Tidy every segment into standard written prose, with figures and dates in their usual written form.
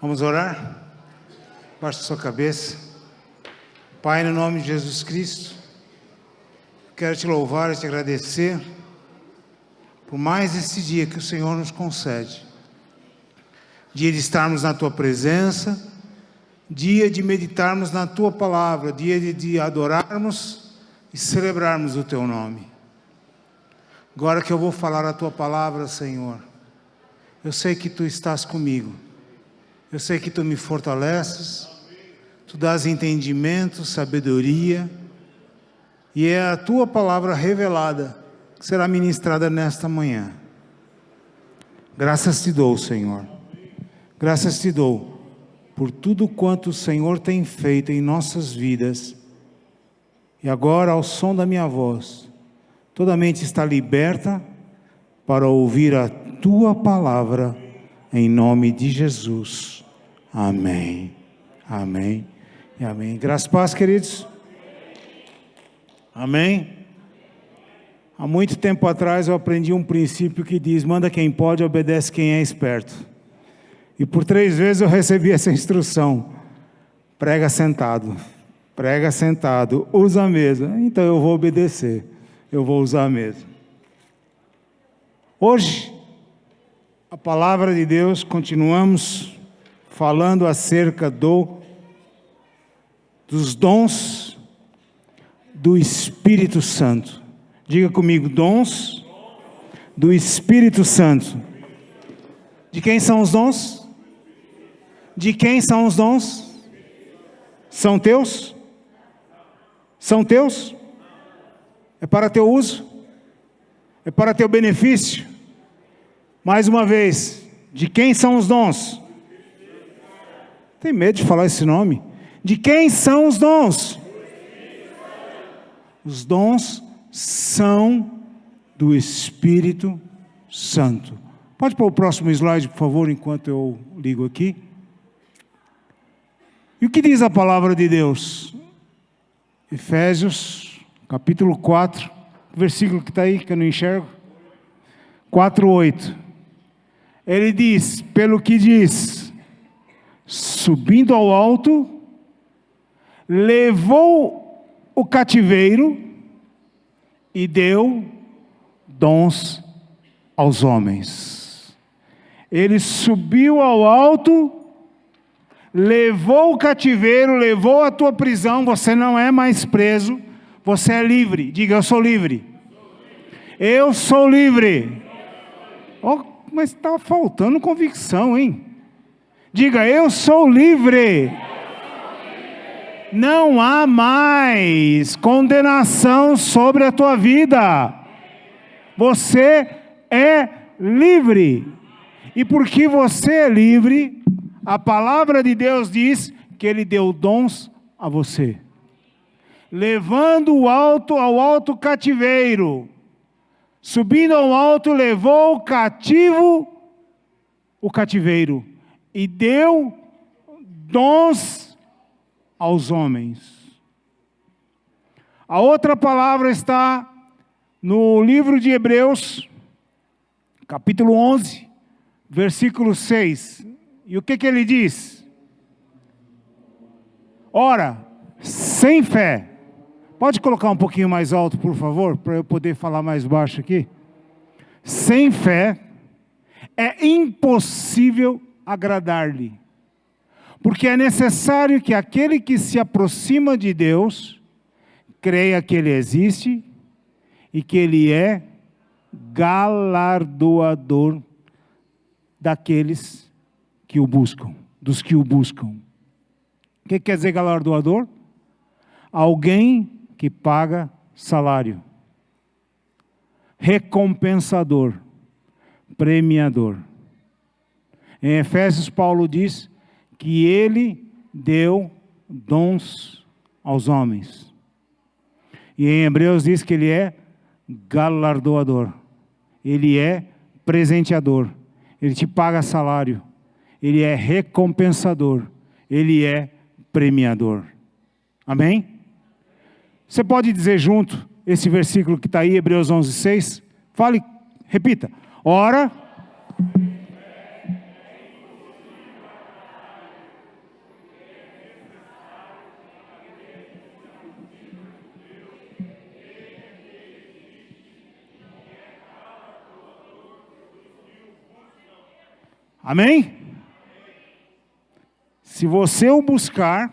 Vamos orar? Baixe sua cabeça. Pai, no nome de Jesus Cristo, quero te louvar e te agradecer por mais esse dia que o Senhor nos concede. Dia de estarmos na Tua presença, dia de meditarmos na Tua palavra, dia de adorarmos e celebrarmos o Teu nome. Agora que eu vou falar a Tua palavra, Senhor, eu sei que Tu estás comigo. Eu sei que Tu me fortaleces, Tu dás entendimento, sabedoria, e é a Tua palavra revelada que será ministrada nesta manhã. Graças Te dou, Senhor. Graças Te dou por tudo quanto o Senhor tem feito em nossas vidas. E agora, ao som da minha voz, toda a mente está liberta para ouvir a Tua palavra, em nome de Jesus. Amém. Amém. E amém. Graças e paz, queridos. Amém. Há muito tempo atrás eu aprendi um princípio que diz: manda quem pode, obedece quem é esperto. E por 3 vezes eu recebi essa instrução: prega sentado, usa a mesa. Então eu vou obedecer, eu vou usar a mesa. Hoje, a palavra de Deus, continuamos falando acerca dos dons do Espírito Santo. Diga comigo: dons do Espírito Santo. De quem são os dons? De quem são os dons? São teus? São teus? É para teu uso? É para teu benefício? Mais uma vez, de quem são os dons? Tem medo de falar esse nome? De quem são os dons? Os dons são do Espírito Santo. Pode pôr o próximo slide, por favor, enquanto eu ligo aqui. E o que diz a palavra de Deus? Efésios, capítulo 4, versículo que está aí, que eu não enxergo. 4:8. Ele diz, pelo que diz, subindo ao alto, levou o cativeiro e deu dons aos homens. Ele subiu ao alto, levou o cativeiro, levou a tua prisão. Você não é mais preso, você é livre. Diga: eu sou livre. Eu sou livre. Oh, mas está faltando convicção, hein? Diga: eu sou livre. Não há mais condenação sobre a tua vida. Você é livre. E porque você é livre, a palavra de Deus diz que Ele deu dons a você. Levando ao alto cativeiro. Subindo ao alto, levou o cativo, o cativeiro. E deu dons aos homens. A outra palavra está no livro de Hebreus, capítulo 11, versículo 6. E o que ele diz? Ora, sem fé. Pode colocar um pouquinho mais alto, por favor, para eu poder falar mais baixo aqui? Sem fé é impossível agradar-lhe. Porque é necessário que aquele que se aproxima de Deus creia que Ele existe e que Ele é galardoador daqueles que o buscam, dos que o buscam. O que quer dizer galardoador? Alguém que paga salário. Recompensador. Premiador. Em Efésios, Paulo diz que Ele deu dons aos homens. E em Hebreus diz que Ele é galardoador. Ele é presenteador. Ele te paga salário. Ele é recompensador. Ele é premiador. Amém? Você pode dizer junto esse versículo que está aí, Hebreus 11:6? Fale, repita. Ora, Amém? Se você o buscar,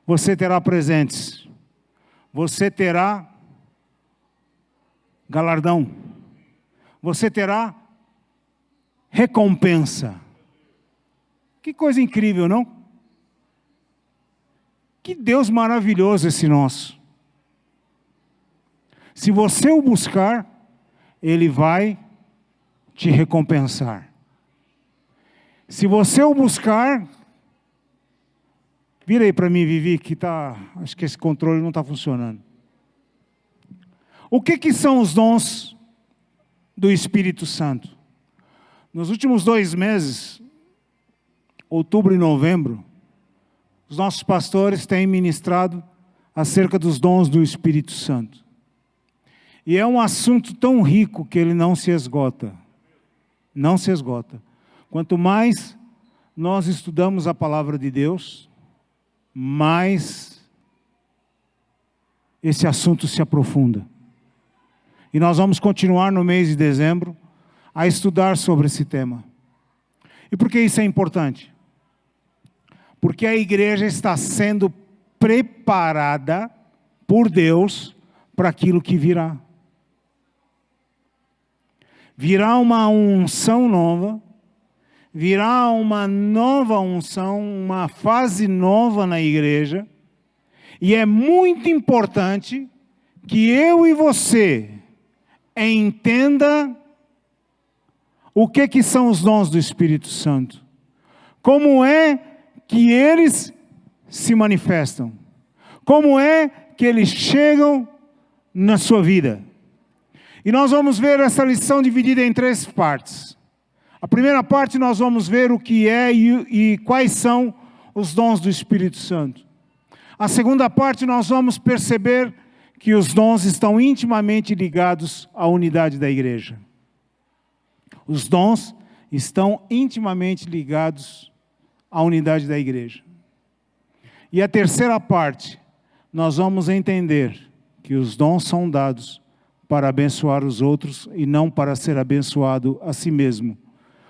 você terá presentes. Você terá galardão. Você terá recompensa. Que coisa incrível, não? Que Deus maravilhoso esse nosso. Se você o buscar, Ele vai te recompensar. Se você o buscar, vira aí para mim, Vivi, que acho que esse controle não está funcionando. O que são os dons do Espírito Santo? Nos últimos 2 meses, outubro e novembro, os nossos pastores têm ministrado acerca dos dons do Espírito Santo. E é um assunto tão rico que ele não se esgota. Não se esgota. Quanto mais nós estudamos a palavra de Deus, mais esse assunto se aprofunda. E nós vamos continuar no mês de dezembro a estudar sobre esse tema. E por que isso é importante? Porque a igreja está sendo preparada por Deus para aquilo que virá. Virá uma unção nova, virá uma nova unção, uma fase nova na igreja, e é muito importante que eu e você entenda o que são os dons do Espírito Santo. Como é que eles se manifestam? Como é que eles chegam na sua vida? E nós vamos ver essa lição dividida em 3 partes. A primeira parte nós vamos ver o que é e quais são os dons do Espírito Santo. A segunda parte nós vamos perceber que os dons estão intimamente ligados à unidade da igreja. Os dons estão intimamente ligados à unidade da igreja. E a terceira parte, nós vamos entender que os dons são dados para abençoar os outros e não para ser abençoado a si mesmo.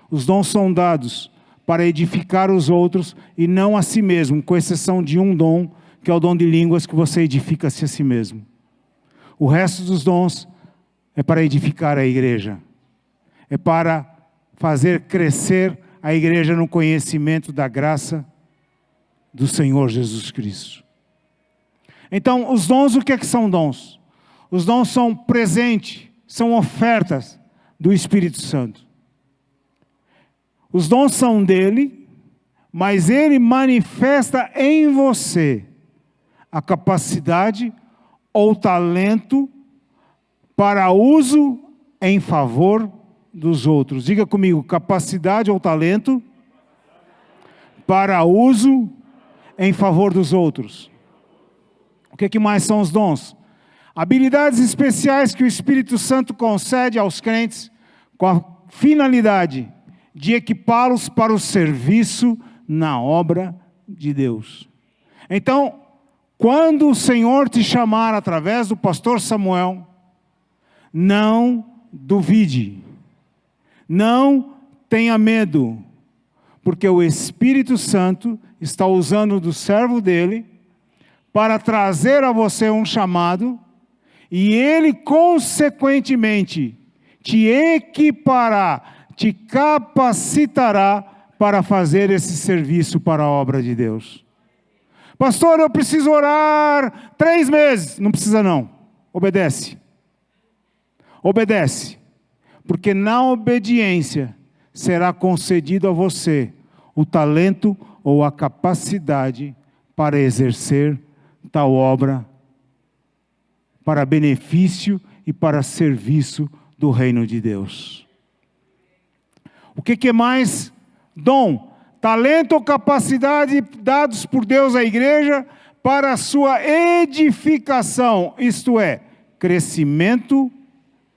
Os dons são dados para edificar os outros e não a si mesmo, com exceção de um dom, que é o dom de línguas, que você edifica-se a si mesmo. O resto dos dons é para edificar a igreja. É para fazer crescer a igreja no conhecimento da graça do Senhor Jesus Cristo. Então, os dons, o que são dons? Os dons são presente, são ofertas do Espírito Santo. Os dons são dele, mas ele manifesta em você a capacidade ou talento para uso em favor dos outros. Diga comigo, capacidade ou talento para uso em favor dos outros. O que mais são os dons? Habilidades especiais que o Espírito Santo concede aos crentes com a finalidade de equipá-los para o serviço na obra de Deus. Então, quando o Senhor te chamar através do pastor Samuel, não duvide, não tenha medo, porque o Espírito Santo está usando do servo dele para trazer a você um chamado, e ele, consequentemente, te equipará, te capacitará para fazer esse serviço para a obra de Deus. Pastor, eu preciso orar 3 meses. Não precisa não. Obedece. Obedece. Porque na obediência será concedido a você o talento ou a capacidade para exercer tal obra para benefício e para serviço do reino de Deus. O que é mais? Dom, talento ou capacidade dados por Deus à igreja para a sua edificação, isto é, crescimento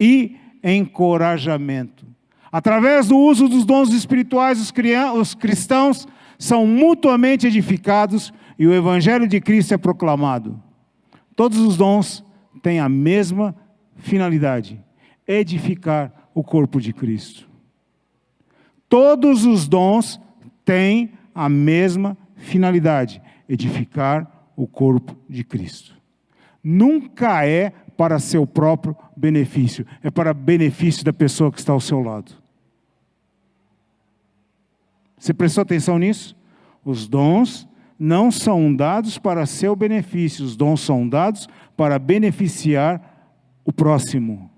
e encorajamento. Através do uso dos dons espirituais, os cristãos são mutuamente edificados e o Evangelho de Cristo é proclamado. Todos os dons têm a mesma finalidade: edificar o corpo de Cristo. Todos os dons têm a mesma finalidade: edificar o corpo de Cristo. Nunca é para seu próprio benefício, é para benefício da pessoa que está ao seu lado. Você prestou atenção nisso? Os dons não são dados para seu benefício, os dons são dados para beneficiar o próximo.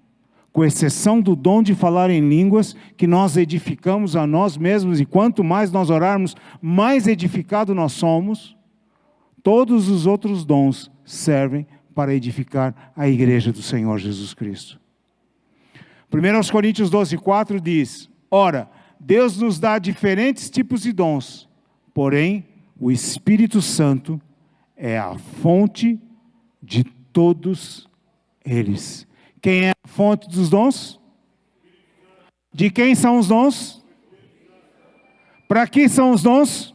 Com exceção do dom de falar em línguas, que nós edificamos a nós mesmos, e quanto mais nós orarmos, mais edificado nós somos. Todos os outros dons servem para edificar a igreja do Senhor Jesus Cristo. 1 Coríntios 12:4 diz: ora, Deus nos dá diferentes tipos de dons, porém, o Espírito Santo é a fonte de todos eles. Quem é a fonte dos dons? De quem são os dons? Para que são os dons?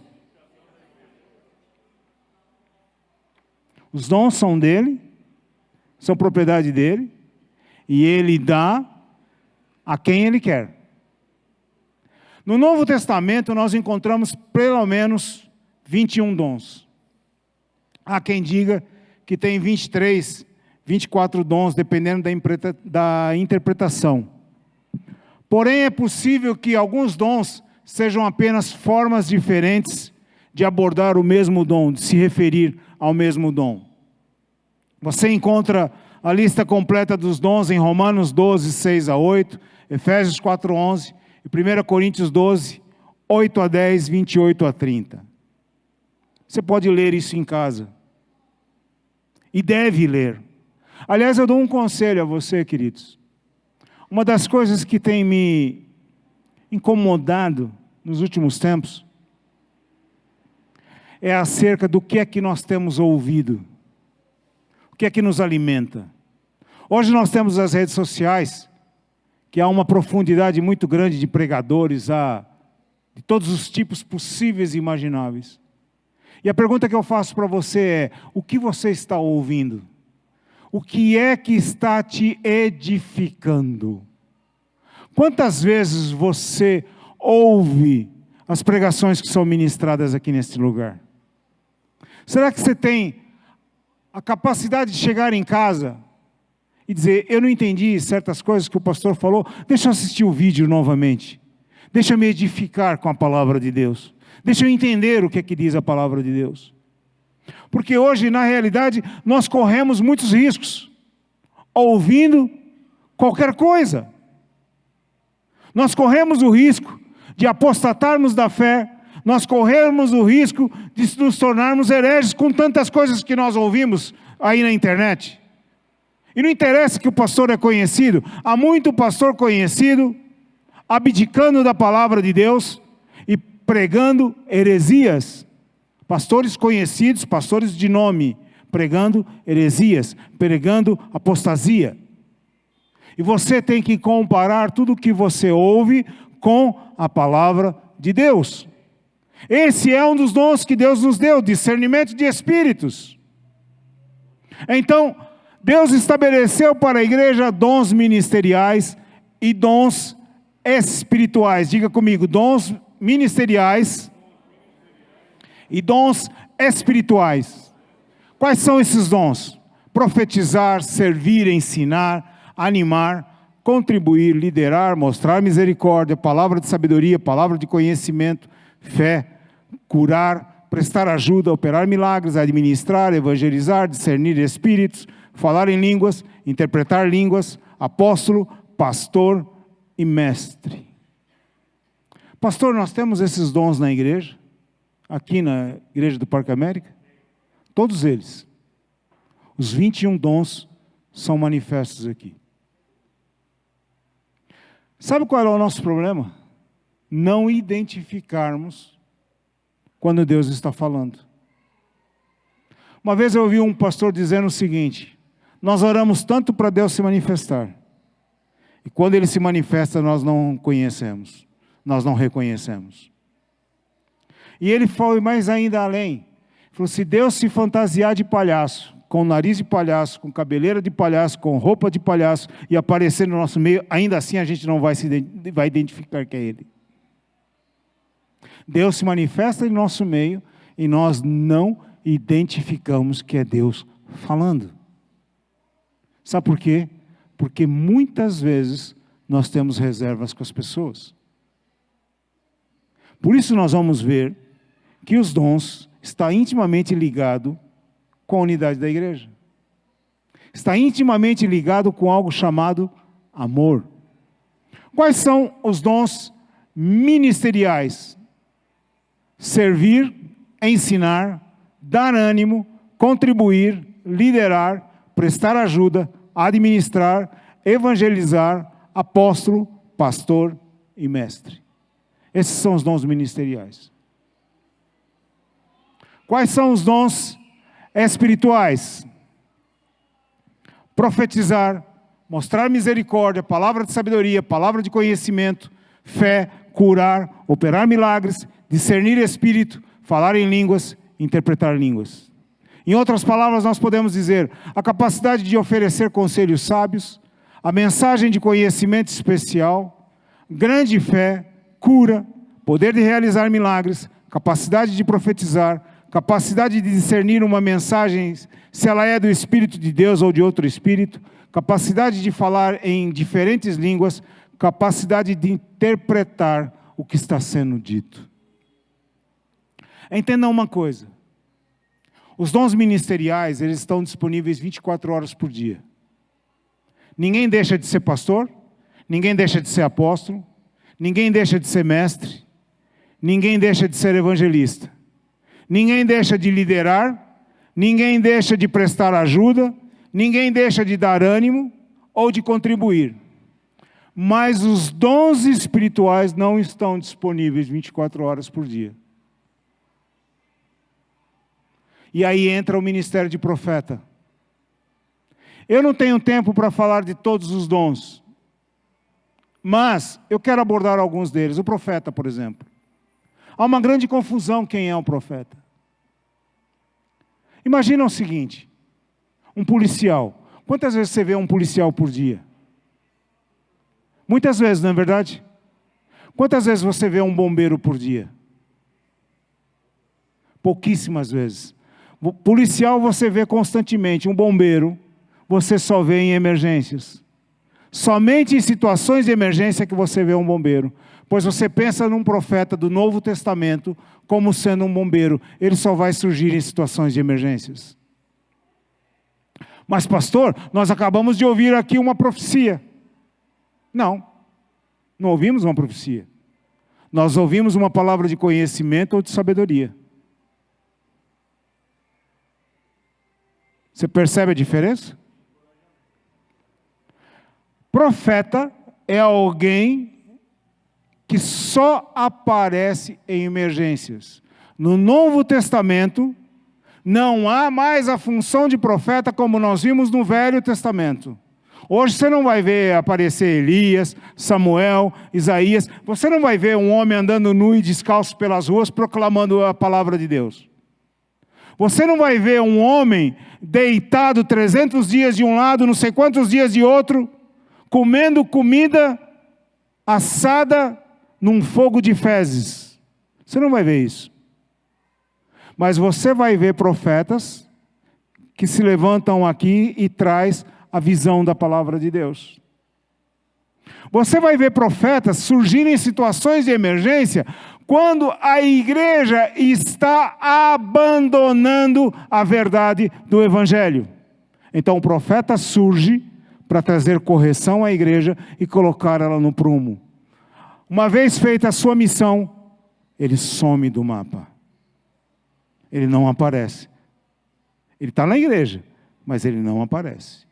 Os dons são dele, são propriedade dele, e ele dá a quem ele quer. No Novo Testamento nós encontramos pelo menos 21 dons. Há quem diga que tem 23, 24 dons, dependendo da interpretação. Porém, é possível que alguns dons sejam apenas formas diferentes de abordar o mesmo dom, de se referir ao mesmo dom. Você encontra a lista completa dos dons em Romanos 12, 6 a 8, Efésios 4, 11, e 1 Coríntios 12, 8 a 10, 28 a 30. Você pode ler isso em casa. E deve ler. Aliás, eu dou um conselho a você, queridos. Uma das coisas que tem me incomodado nos últimos tempos é acerca do que é que nós temos ouvido. O que é que nos alimenta. Hoje nós temos as redes sociais, que há uma profundidade muito grande de pregadores, de todos os tipos possíveis e imagináveis. E a pergunta que eu faço para você é: o que você está ouvindo? O que é que está te edificando? Quantas vezes você ouve as pregações que são ministradas aqui neste lugar? Será que você tem a capacidade de chegar em casa e dizer: eu não entendi certas coisas que o pastor falou, deixa eu assistir o vídeo novamente, deixa eu me edificar com a palavra de Deus, deixa eu entender o que é que diz a palavra de Deus? Porque hoje, na realidade, nós corremos muitos riscos, ouvindo qualquer coisa. Nós corremos o risco de apostatarmos da fé, nós corremos o risco de nos tornarmos hereges com tantas coisas que nós ouvimos aí na internet. E não interessa que o pastor é conhecido, há muito pastor conhecido, abdicando da palavra de Deus e pregando heresias. Pastores conhecidos, pastores de nome, pregando heresias, pregando apostasia. E você tem que comparar tudo o que você ouve com a palavra de Deus. Esse é um dos dons que Deus nos deu, discernimento de espíritos. Então, Deus estabeleceu para a igreja dons ministeriais e dons espirituais. Diga comigo: dons ministeriais e dons espirituais. Quais são esses dons? Profetizar, servir, ensinar, animar, contribuir, liderar, mostrar misericórdia, palavra de sabedoria, palavra de conhecimento, fé, curar, prestar ajuda, operar milagres, administrar, evangelizar, discernir espíritos, falar em línguas, interpretar línguas, apóstolo, pastor e mestre. Pastor, nós temos esses dons na igreja? Aqui na igreja do Parque América? Todos eles. Os 21 dons são manifestos aqui. Sabe qual é o nosso problema? Não identificarmos quando Deus está falando. Uma vez eu ouvi um pastor dizendo o seguinte: nós oramos tanto para Deus se manifestar, e quando Ele se manifesta nós não conhecemos, nós não reconhecemos. E ele foi mais ainda além. Falou: se Deus se fantasiar de palhaço, com nariz de palhaço, com cabeleira de palhaço, com roupa de palhaço, e aparecer no nosso meio, ainda assim a gente não vai identificar que é Ele. Deus se manifesta em nosso meio e nós não identificamos que é Deus falando. Sabe por quê? Porque muitas vezes nós temos reservas com as pessoas. Por isso nós vamos ver que os dons estão intimamente ligados com a unidade da igreja. Está intimamente ligado com algo chamado amor. Quais são os dons ministeriais? Servir, ensinar, dar ânimo, contribuir, liderar, prestar ajuda, administrar, evangelizar, apóstolo, pastor e mestre. Esses são os dons ministeriais. Quais são os dons espirituais? Profetizar, mostrar misericórdia, palavra de sabedoria, palavra de conhecimento, fé, curar, operar milagres, discernir espírito, falar em línguas, interpretar línguas. Em outras palavras, nós podemos dizer a capacidade de oferecer conselhos sábios, a mensagem de conhecimento especial, grande fé, cura, poder de realizar milagres, capacidade de profetizar, capacidade de discernir uma mensagem, se ela é do Espírito de Deus ou de outro Espírito, capacidade de falar em diferentes línguas, capacidade de interpretar o que está sendo dito. Entenda uma coisa, os dons ministeriais, eles estão disponíveis 24 horas por dia. Ninguém deixa de ser pastor, ninguém deixa de ser apóstolo, ninguém deixa de ser mestre, ninguém deixa de ser evangelista, ninguém deixa de liderar, ninguém deixa de prestar ajuda, ninguém deixa de dar ânimo ou de contribuir. Mas os dons espirituais não estão disponíveis 24 horas por dia. E aí entra o ministério de profeta. Eu não tenho tempo para falar de todos os dons, mas eu quero abordar alguns deles. O profeta, por exemplo. Há uma grande confusão quem é um profeta. Imagina o seguinte, um policial. Quantas vezes você vê um policial por dia? Muitas vezes, não é verdade? Quantas vezes você vê um bombeiro por dia? Pouquíssimas vezes. O policial você vê constantemente, um bombeiro você só vê em emergências. Somente em situações de emergência que você vê um bombeiro. Pois você pensa num profeta do Novo Testamento como sendo um bombeiro. Ele só vai surgir em situações de emergências. Mas pastor, nós acabamos de ouvir aqui uma profecia. Não ouvimos uma profecia. Nós ouvimos uma palavra de conhecimento ou de sabedoria. Você percebe a diferença? Profeta é alguém que só aparece em emergências. No Novo Testamento, não há mais a função de profeta como nós vimos no Velho Testamento. Hoje você não vai ver aparecer Elias, Samuel, Isaías. Você não vai ver um homem andando nu e descalço pelas ruas proclamando a palavra de Deus. Você não vai ver um homem deitado 300 dias de um lado, não sei quantos dias de outro, comendo comida assada num fogo de fezes. Você não vai ver isso. Mas você vai ver profetas que se levantam aqui e traz a visão da palavra de Deus. Você vai ver profetas surgirem em situações de emergência quando a igreja está abandonando a verdade do Evangelho. Então o profeta surge para trazer correção à igreja e colocar ela no prumo. Uma vez feita a sua missão, ele some do mapa. Ele não aparece. Ele está na igreja, mas ele não aparece.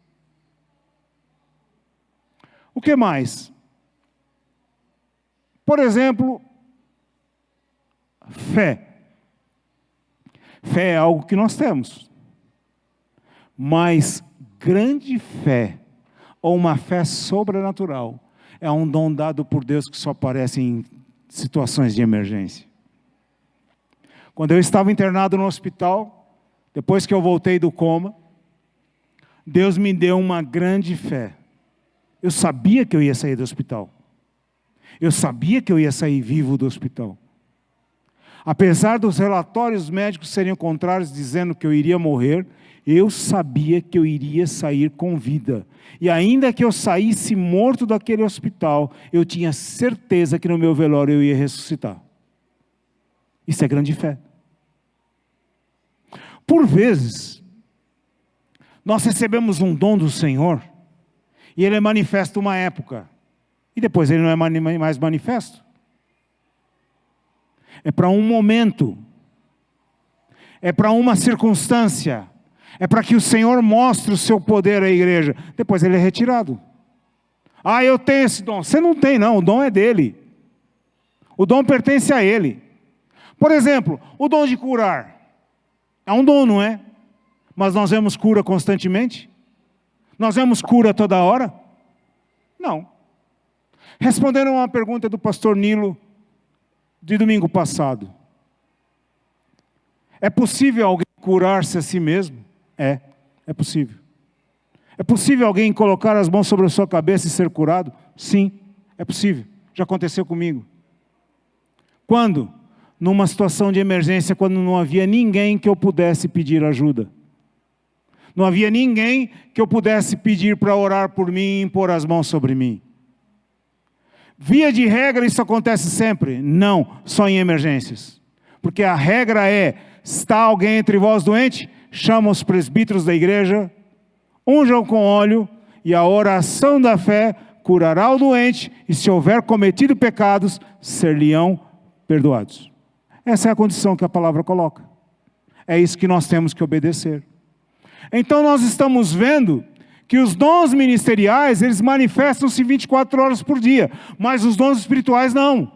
O que mais? Por exemplo, fé. Fé é algo que nós temos. Mas grande fé, ou uma fé sobrenatural, é um dom dado por Deus que só aparece em situações de emergência. Quando eu estava internado no hospital, depois que eu voltei do coma, Deus me deu uma grande fé. Eu sabia que eu ia sair do hospital. Eu sabia que eu ia sair vivo do hospital. Apesar dos relatórios médicos serem contrários, dizendo que eu iria morrer, eu sabia que eu iria sair com vida. E ainda que eu saísse morto daquele hospital, eu tinha certeza que no meu velório eu ia ressuscitar. Isso é grande fé. Por vezes, nós recebemos um dom do Senhor, e ele é manifesto uma época, e depois ele não é mais manifesto. É para um momento, é para uma circunstância, é para que o Senhor mostre o seu poder à igreja. Depois ele é retirado. Ah, eu tenho esse dom. Você não tem não, o dom é dele. O dom pertence a ele. Por exemplo, o dom de curar. É um dom, não é? Mas nós vemos cura constantemente? Nós vemos cura toda hora? Não. Respondendo a uma pergunta do pastor Nilo, de domingo passado. É possível alguém curar-se a si mesmo? É possível. É possível alguém colocar as mãos sobre a sua cabeça e ser curado? Sim, é possível. Já aconteceu comigo. Quando? Numa situação de emergência, quando não havia ninguém que eu pudesse pedir ajuda. Não havia ninguém que eu pudesse pedir para orar por mim e impor as mãos sobre mim. Via de regra, isso acontece sempre? Não, só em emergências. Porque a regra é, está alguém entre vós doente? Chama os presbíteros da igreja, unjam com óleo, e a oração da fé curará o doente, e se houver cometido pecados, ser-lhe-ão perdoados. Essa é a condição que a palavra coloca. É isso que nós temos que obedecer. Então nós estamos vendo que os dons ministeriais, eles manifestam-se 24 horas por dia, mas os dons espirituais não.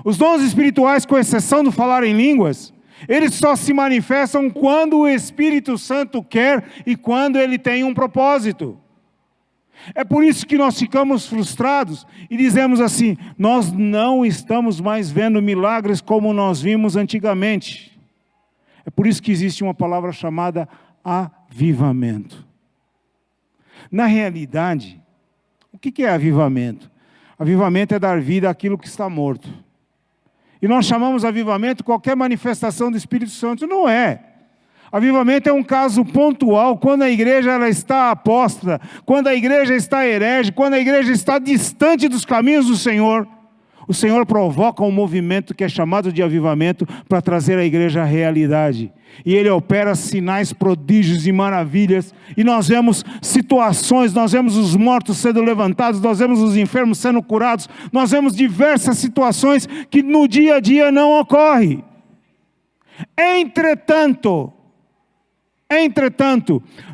Os dons espirituais, com exceção do falar em línguas, eles só se manifestam quando o Espírito Santo quer e quando ele tem um propósito. É por isso que nós ficamos frustrados e dizemos assim, nós não estamos mais vendo milagres como nós vimos antigamente. É por isso que existe uma palavra chamada avivamento. Na realidade, o que é avivamento? Avivamento é dar vida àquilo que está morto. E nós chamamos avivamento qualquer manifestação do Espírito Santo. Não é. Avivamento é um caso pontual, quando a igreja ela está apóstata, quando a igreja está herege, quando a igreja está distante dos caminhos do Senhor. O Senhor provoca um movimento que é chamado de avivamento para trazer à igreja a realidade. E Ele opera sinais, prodígios e maravilhas. E nós vemos situações, nós vemos os mortos sendo levantados, nós vemos os enfermos sendo curados, nós vemos diversas situações que no dia a dia não ocorrem. Entretanto,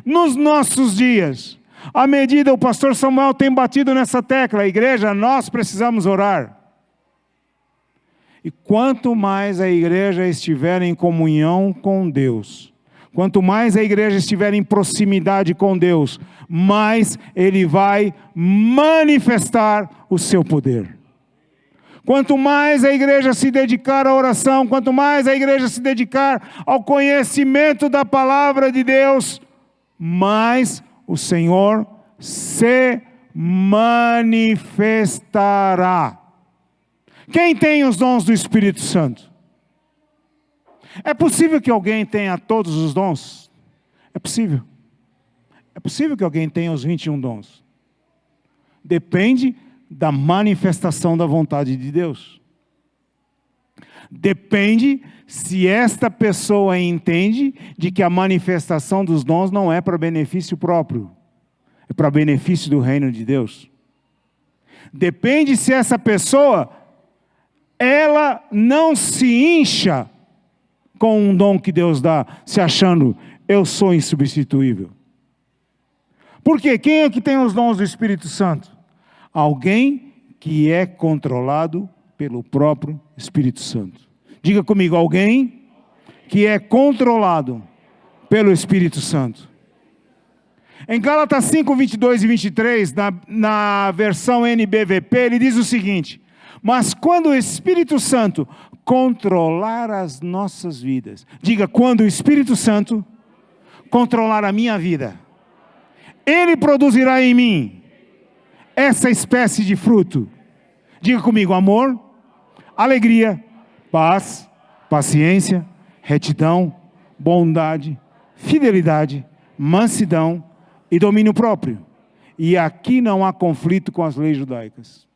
nos nossos dias, à medida o pastor Samuel tem batido nessa tecla, a igreja, nós precisamos orar. E quanto mais a igreja estiver em comunhão com Deus, quanto mais a igreja estiver em proximidade com Deus, mais Ele vai manifestar o seu poder. Quanto mais a igreja se dedicar à oração, quanto mais a igreja se dedicar ao conhecimento da palavra de Deus, mais o Senhor se manifestará. Quem tem os dons do Espírito Santo? É possível que alguém tenha todos os dons? É possível. É possível que alguém tenha os 21 dons. Depende da manifestação da vontade de Deus. Depende se esta pessoa entende de que a manifestação dos dons não é para benefício próprio, é para benefício do reino de Deus. Depende se essa pessoa ela não se incha com um dom que Deus dá, se achando, eu sou insubstituível. Por quê? Quem é que tem os dons do Espírito Santo? Alguém que é controlado pelo próprio Espírito Santo. Diga comigo, alguém que é controlado pelo Espírito Santo. Em Gálatas 5, 22 e 23, na versão NBVP, ele diz o seguinte: mas quando o Espírito Santo controlar as nossas vidas, diga, quando o Espírito Santo controlar a minha vida, Ele produzirá em mim essa espécie de fruto. Diga comigo, amor, alegria, paz, paciência, retidão, bondade, fidelidade, mansidão e domínio próprio. E aqui não há conflito com as leis judaicas.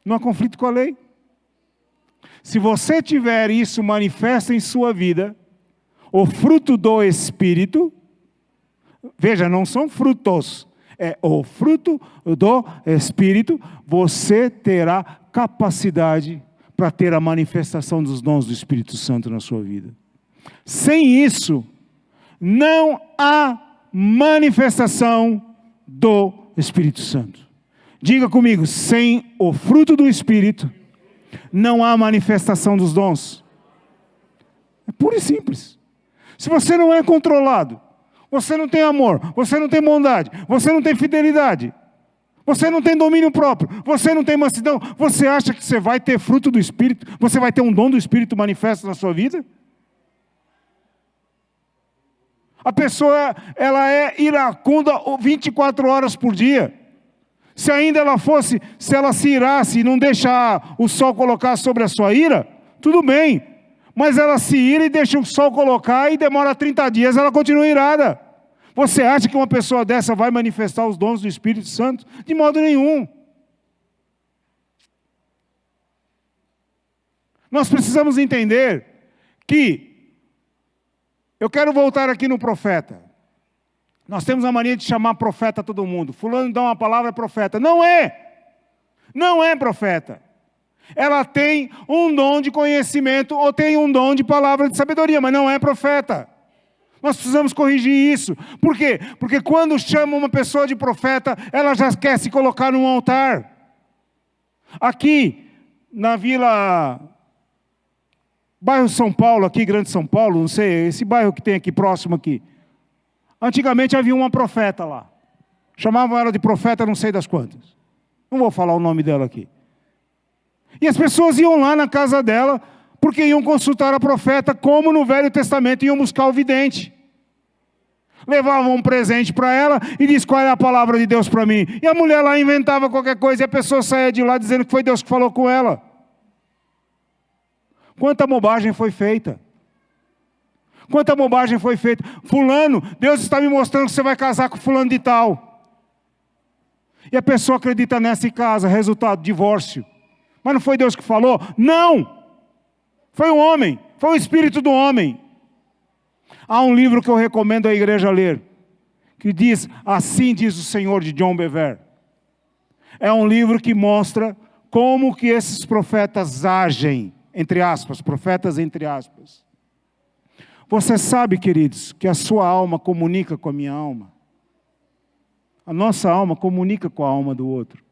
Não há conflito com a lei. Se você tiver isso manifesto em sua vida, o fruto do Espírito, veja, não são frutos, é o fruto do Espírito, você terá capacidade para ter a manifestação dos dons do Espírito Santo na sua vida. Sem isso, não há manifestação do Espírito Santo. Diga comigo, sem o fruto do Espírito, não há manifestação dos dons. É puro e simples. Se você não é controlado, você não tem amor, você não tem bondade, você não tem fidelidade, você não tem domínio próprio, você não tem mansidão, você acha que você vai ter fruto do Espírito, você vai ter um dom do Espírito manifesto na sua vida? A pessoa, ela é iracunda 24 horas por dia. Se ainda ela fosse, se ela se irasse e não deixar o sol colocar sobre a sua ira, tudo bem. Mas ela se ira e deixa o sol colocar e demora 30 dias, ela continua irada. Você acha que uma pessoa dessa vai manifestar os dons do Espírito Santo? De modo nenhum. Nós precisamos entender que, eu quero voltar aqui no profeta. Nós temos a mania de chamar profeta todo mundo. Fulano dá uma palavra, é profeta. Não é. Não é profeta. Ela tem um dom de conhecimento ou tem um dom de palavra de sabedoria, mas não é profeta. Nós precisamos corrigir isso. Por quê? Porque quando chama uma pessoa de profeta, ela já quer se colocar num altar. Aqui, na Vila... bairro São Paulo, aqui, Grande São Paulo, não sei, esse bairro que tem aqui, próximo aqui. Antigamente havia uma profeta lá. Chamavam ela de profeta não sei das quantas. Não vou falar o nome dela aqui. E as pessoas iam lá na casa dela, porque iam consultar a profeta, como no Velho Testamento iam buscar o vidente. Levavam um presente para ela e diz qual é a palavra de Deus para mim. E a mulher lá inventava qualquer coisa e a pessoa saía de lá dizendo que foi Deus que falou com ela. Quanta bobagem foi feita. Quanta bobagem foi feita. Fulano, Deus está me mostrando que você vai casar com fulano de tal. E a pessoa acredita nessa e casa, resultado, divórcio. Mas não foi Deus que falou? Não! Foi o homem, foi o espírito do homem. Há um livro que eu recomendo à igreja ler, que diz, Assim diz o Senhor, de John Bevere. É um livro que mostra como que esses profetas agem, entre aspas, profetas entre aspas. Você sabe, queridos, que a sua alma comunica com a minha alma. A nossa alma comunica com a alma do outro.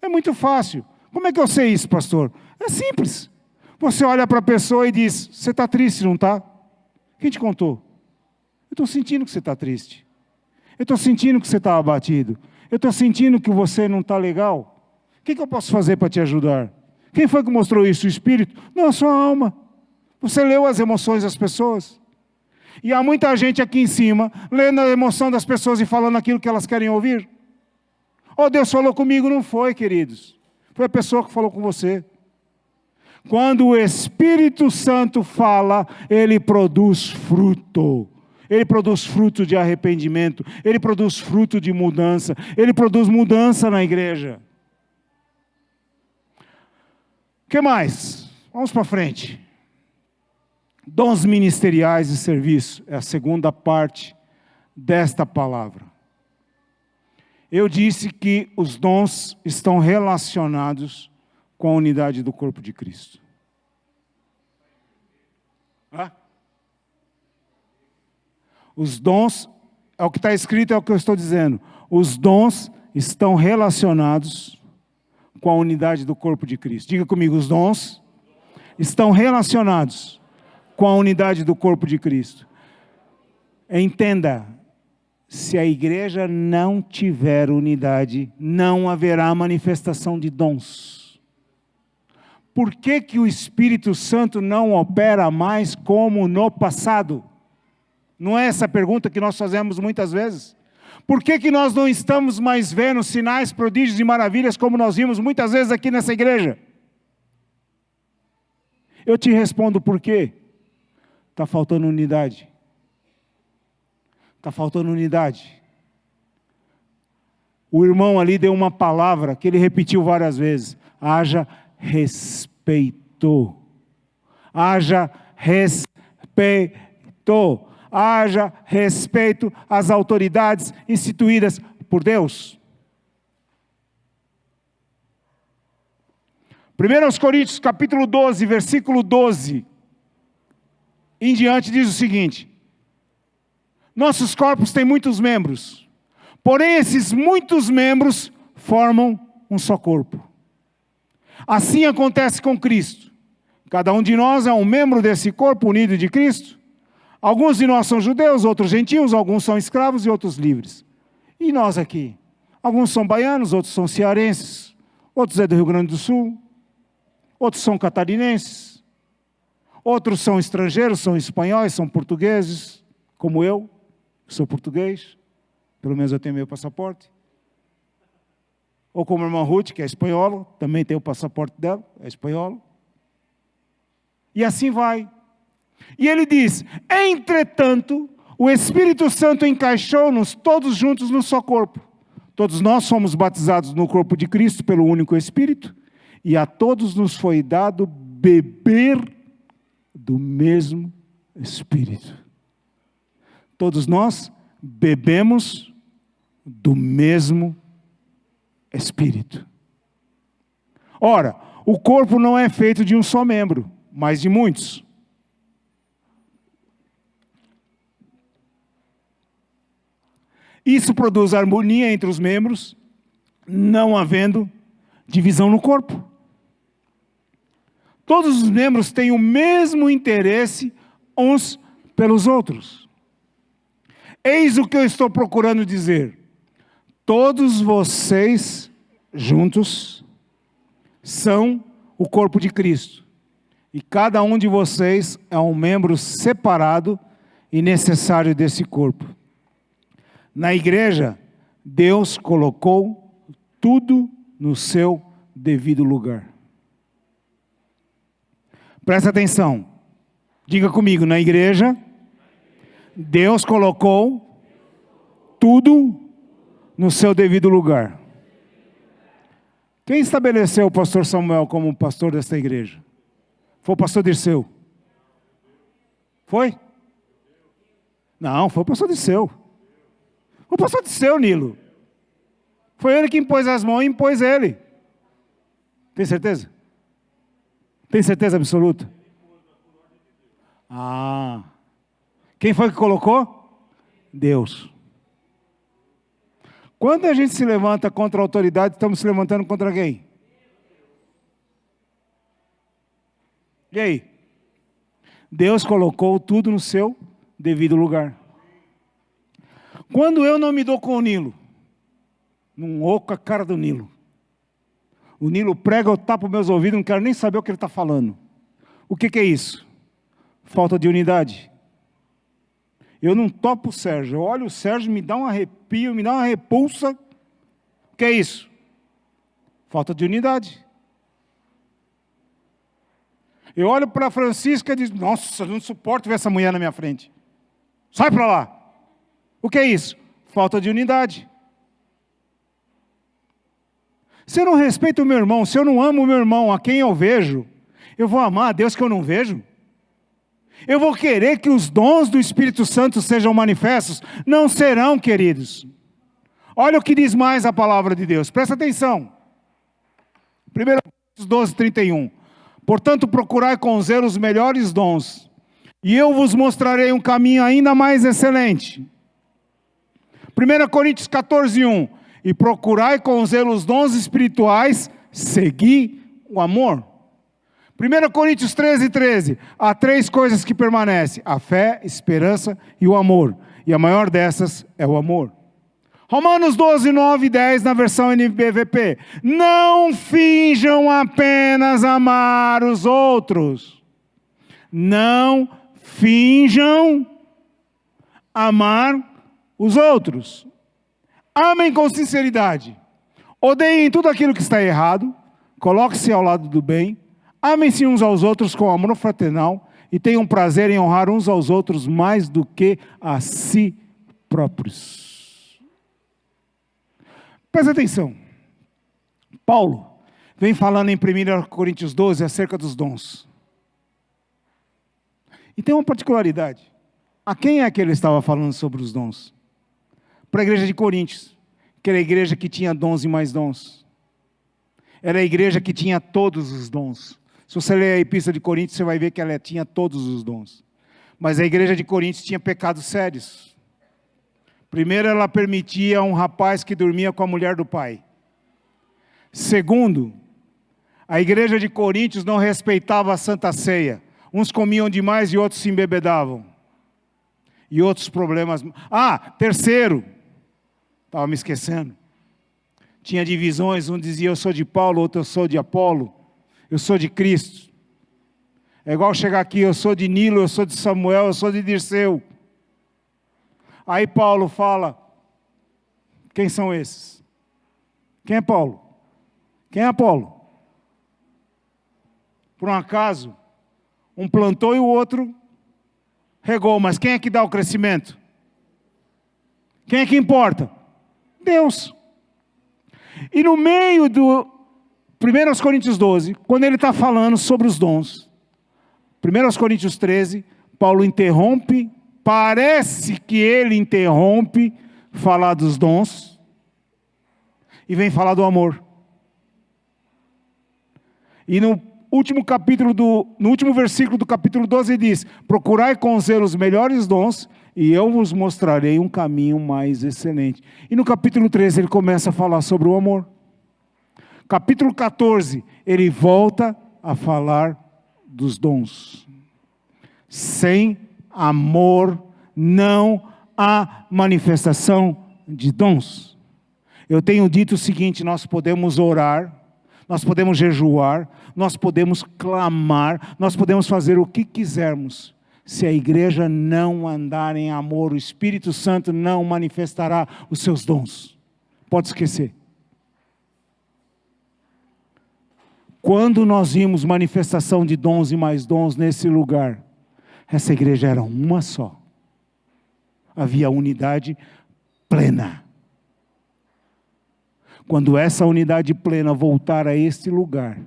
É muito fácil. Como é que eu sei isso, pastor? É simples. Você olha para a pessoa e diz, você está triste, não está? Quem te contou? Eu estou sentindo que você está triste. Eu estou sentindo que você está abatido. Eu estou sentindo que você não está legal. O que eu posso fazer para te ajudar? Quem foi que mostrou isso? O Espírito? Não, a sua alma. Você leu as emoções das pessoas. E há muita gente aqui em cima, lendo a emoção das pessoas e falando aquilo que elas querem ouvir. Oh, Deus falou comigo. Não foi, queridos. Foi a pessoa que falou com você. Quando o Espírito Santo fala, ele produz fruto. Ele produz fruto de arrependimento. Ele produz fruto de mudança. Ele produz mudança na igreja. O que mais? Vamos para frente. Dons ministeriais e serviço. É a segunda parte desta palavra. Eu disse que os dons estão relacionados com a unidade do corpo de Cristo. Os dons, é o que está escrito, é o que eu estou dizendo. Os dons estão relacionados com a unidade do corpo de Cristo. Diga comigo, os dons estão relacionados com a unidade do corpo de Cristo. Entenda, se a igreja não tiver unidade, não haverá manifestação de dons. Por que que o Espírito Santo não opera mais como no passado? Não é essa a pergunta que nós fazemos muitas vezes? Por que que nós não estamos mais vendo sinais, prodígios e maravilhas como nós vimos muitas vezes aqui nessa igreja? Eu te respondo por quê? Está faltando unidade. Está faltando unidade. O irmão ali deu uma palavra que ele repetiu várias vezes. Haja respeito. Haja respeito. Haja respeito às autoridades instituídas por Deus. 1 Coríntios capítulo 12, versículo 12, em diante diz o seguinte: nossos corpos têm muitos membros, porém esses muitos membros formam um só corpo. Assim acontece com Cristo. Cada um de nós é um membro desse corpo unido de Cristo. Alguns de nós são judeus, outros gentios, alguns são escravos e outros livres. E nós aqui? Alguns são baianos, outros são cearenses, outros é do Rio Grande do Sul, outros são catarinenses, outros são estrangeiros, são espanhóis, são portugueses, como eu, sou português, pelo menos eu tenho meu passaporte. Ou como a irmã Ruth, que é espanhola, também tem o passaporte dela, é espanhola. E assim vai. E ele diz, entretanto, o Espírito Santo encaixou-nos todos juntos no só corpo. Todos nós somos batizados no corpo de Cristo pelo único Espírito, e a todos nos foi dado beber do mesmo Espírito. Todos nós bebemos do mesmo Espírito. Ora, o corpo não é feito de um só membro, mas de muitos. Isso produz harmonia entre os membros, não havendo divisão no corpo. Todos os membros têm o mesmo interesse uns pelos outros. Eis o que eu estou procurando dizer. Todos vocês juntos são o corpo de Cristo. E cada um de vocês é um membro separado e necessário desse corpo. Na igreja, Deus colocou tudo no seu devido lugar. Presta atenção. Diga comigo, na igreja, Deus colocou tudo no seu devido lugar. Quem estabeleceu o pastor Samuel como pastor desta igreja? Foi o pastor Dirceu? Foi? Não, foi o pastor Dirceu. O pastor Dirceu, Nilo. Foi ele que impôs as mãos e impôs ele. Tem certeza? Tem certeza absoluta? Ah. Quem foi que colocou? Deus. Quando a gente se levanta contra a autoridade, estamos se levantando contra quem? E aí? Deus colocou tudo no seu devido lugar. Quando eu não me dou com o Nilo, não oco a cara do Nilo. O Nilo prega, eu tapo meus ouvidos, não quero nem saber o que ele está falando. O que é isso? Falta de unidade. Eu não topo o Sérgio. Eu olho o Sérgio, me dá um arrepio, me dá uma repulsa. O que é isso? Falta de unidade. Eu olho para a Francisca e digo, nossa, eu não suporto ver essa mulher na minha frente. Sai para lá. O que é isso? Falta de unidade. Se eu não respeito o meu irmão, se eu não amo o meu irmão, a quem eu vejo, eu vou amar a Deus que eu não vejo? Eu vou querer que os dons do Espírito Santo sejam manifestos? Não serão, queridos. Olha o que diz mais a palavra de Deus. Presta atenção. 1 Coríntios 12, 31. Portanto, procurai com zelo os melhores dons, e eu vos mostrarei um caminho ainda mais excelente. 1 Coríntios 14, 1. E procurai com zelo os dons espirituais, segui o amor. 1 Coríntios 13, 13. Há três coisas que permanecem: a fé, a esperança e o amor. E a maior dessas é o amor. Romanos 12, 9 e 10, na versão NBVP. Não finjam apenas amar os outros. Não finjam amar os outros. Amem com sinceridade. Odeiem tudo aquilo que está errado. Coloque-se ao lado do bem. Amem-se uns aos outros com amor fraternal e tenham prazer em honrar uns aos outros mais do que a si próprios. Presta atenção. Paulo vem falando em 1 Coríntios 12 acerca dos dons. E tem uma particularidade. A quem é que ele estava falando sobre os dons? Para a igreja de Coríntios, que era a igreja que tinha dons e mais dons. Era a igreja que tinha todos os dons. Se você ler a Epístola de Coríntios, você vai ver que ela tinha todos os dons. Mas a igreja de Coríntios tinha pecados sérios. Primeiro, ela permitia um rapaz que dormia com a mulher do pai. Segundo, a igreja de Coríntios não respeitava a Santa Ceia. Uns comiam demais e outros se embebedavam. E outros problemas. Terceiro, estava me esquecendo. Tinha divisões, um dizia eu sou de Paulo, outro eu sou de Apolo. Eu sou de Cristo. É igual chegar aqui, eu sou de Nilo, eu sou de Samuel, eu sou de Dirceu. Aí Paulo fala, quem são esses? Quem é Paulo? Quem é Apolo? Por um acaso, um plantou e o outro regou, mas quem é que dá o crescimento? Quem é que importa? Deus. E no meio do 1 Coríntios 12, quando ele está falando sobre os dons, 1 Coríntios 13, Paulo interrompe, parece que ele interrompe falar dos dons e vem falar do amor. E no último versículo do capítulo 12 ele diz, procurai com zelo os melhores dons e eu vos mostrarei um caminho mais excelente. E no capítulo 13 ele começa a falar sobre o amor. Capítulo 14, ele volta a falar dos dons. Sem amor não há manifestação de dons. Eu tenho dito o seguinte, nós podemos orar, nós podemos jejuar, nós podemos clamar, nós podemos fazer o que quisermos. Se a igreja não andar em amor, o Espírito Santo não manifestará os seus dons. Pode esquecer. Quando nós vimos manifestação de dons e mais dons nesse lugar, essa igreja era uma só. Havia unidade plena. Quando essa unidade plena voltar a este lugar,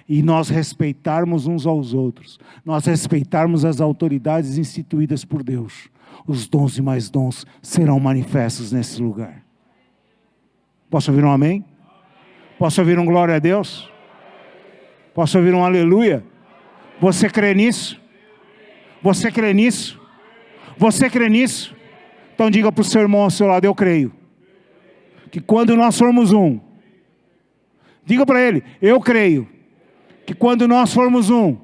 e nós respeitarmos uns aos outros, nós respeitarmos as autoridades instituídas por Deus, os dons e mais dons serão manifestos nesse lugar. Posso ouvir um amém? Posso ouvir um glória a Deus? Posso ouvir um aleluia? Você crê nisso? Você crê nisso? Você crê nisso? Então diga para o seu irmão ao seu lado, eu creio. Que quando nós formos um, diga para ele, eu creio. Que quando nós formos um,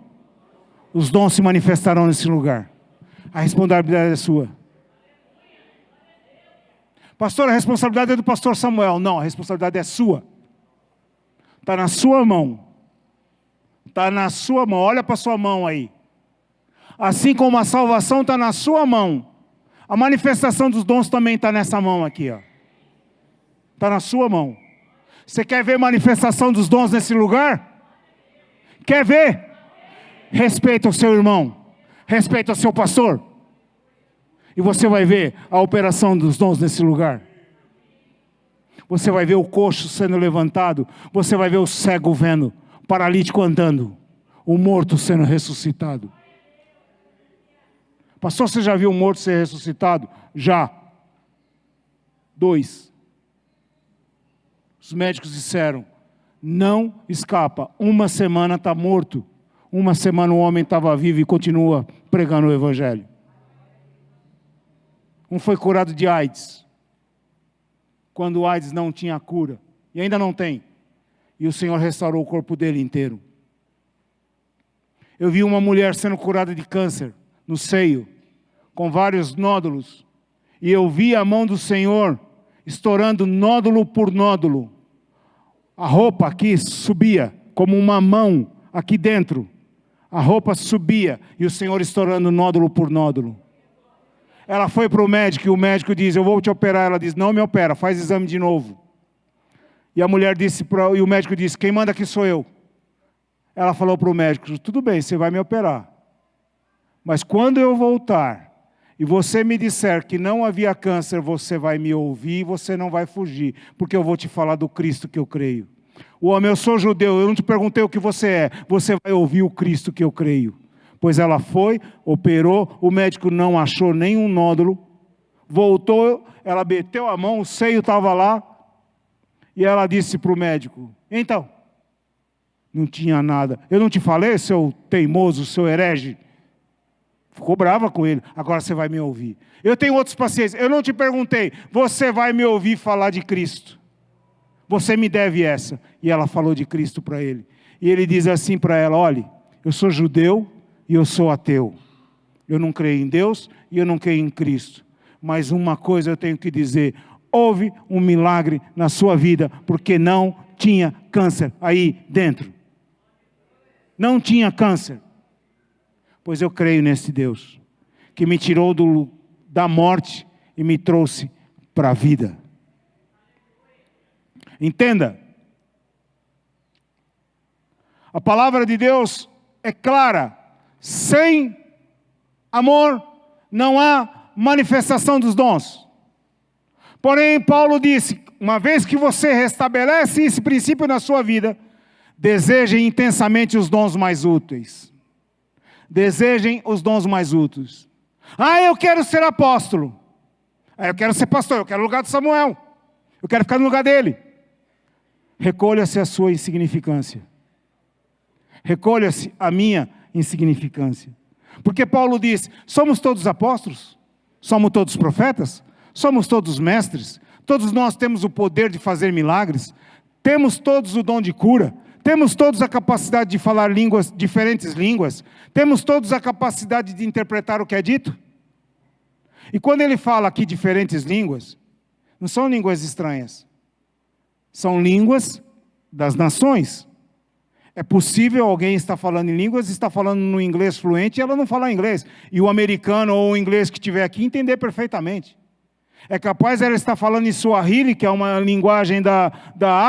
os dons se manifestarão nesse lugar. A responsabilidade é sua. Pastor, a responsabilidade é do pastor Samuel. Não, a responsabilidade é sua. Está na sua mão. Está na sua mão. Olha para a sua mão aí. Assim como a salvação está na sua mão, a manifestação dos dons também está nessa mão aqui. Está na sua mão. Você quer ver manifestação dos dons nesse lugar? Quer ver? Respeita o seu irmão. Respeita o seu pastor. E você vai ver a operação dos dons nesse lugar. Você vai ver o coxo sendo levantado. Você vai ver o cego vendo. O paralítico andando. O morto sendo ressuscitado. Pastor, você já viu um morto ser ressuscitado? Já. 2. Os médicos disseram, não escapa. 1 semana está morto. 1 semana o homem estava vivo e continua pregando o evangelho. Um foi curado de AIDS. Quando o AIDS não tinha cura. E ainda não tem. E o Senhor restaurou o corpo dele inteiro. Eu vi uma mulher sendo curada de câncer no seio, com vários nódulos. E eu vi a mão do Senhor estourando nódulo por nódulo. A roupa aqui subia como uma mão aqui dentro. A roupa subia e o Senhor estourando nódulo por nódulo. Ela foi para o médico e o médico diz, eu vou te operar. Ela diz, não me opera, faz exame de novo. E a mulher disse, e o médico disse, quem manda aqui sou eu. Ela falou para o médico, tudo bem, você vai me operar. Mas quando eu voltar e você me disser que não havia câncer, você vai me ouvir e você não vai fugir, porque eu vou te falar do Cristo que eu creio. O homem, eu sou judeu, eu não te perguntei o que você vai ouvir o Cristo que eu creio. Pois ela foi, operou, o médico não achou nenhum nódulo, voltou, ela meteu a mão, o seio estava lá, e ela disse para o médico, então, não tinha nada. Eu não te falei, seu teimoso, seu herege? Ficou brava com ele, agora você vai me ouvir. Eu tenho outros pacientes, eu não te perguntei, você vai me ouvir falar de Cristo. Você me deve essa. E ela falou de Cristo para ele. E ele diz assim para ela, olhe, eu sou judeu e eu sou ateu. Eu não creio em Deus e eu não creio em Cristo. Mas uma coisa eu tenho que dizer, houve um milagre na sua vida, porque não tinha câncer aí dentro. Não tinha câncer. Pois eu creio nesse Deus, que me tirou da morte e me trouxe para a vida. Entenda. A palavra de Deus é clara. Sem amor não há manifestação dos dons. Porém, Paulo disse, uma vez que você restabelece esse princípio na sua vida, desejem intensamente os dons mais úteis. Desejem os dons mais úteis. Ah, eu quero ser apóstolo. Ah, eu quero ser pastor, eu quero o lugar de Samuel. Eu quero ficar no lugar dele. Recolha-se a sua insignificância. Recolha-se a minha insignificância. Porque Paulo diz, somos todos apóstolos? Somos todos profetas? Somos todos mestres? Todos nós temos o poder de fazer milagres? Temos todos o dom de cura? Temos todos a capacidade de falar diferentes línguas? Temos todos a capacidade de interpretar o que é dito? E quando ele fala aqui diferentes línguas, não são línguas estranhas. São línguas das nações. É possível alguém estar falando em línguas, está falando no inglês fluente e ela não falar inglês. E o americano ou o inglês que estiver aqui entender perfeitamente. É capaz ela estar falando em Swahili, que é uma linguagem da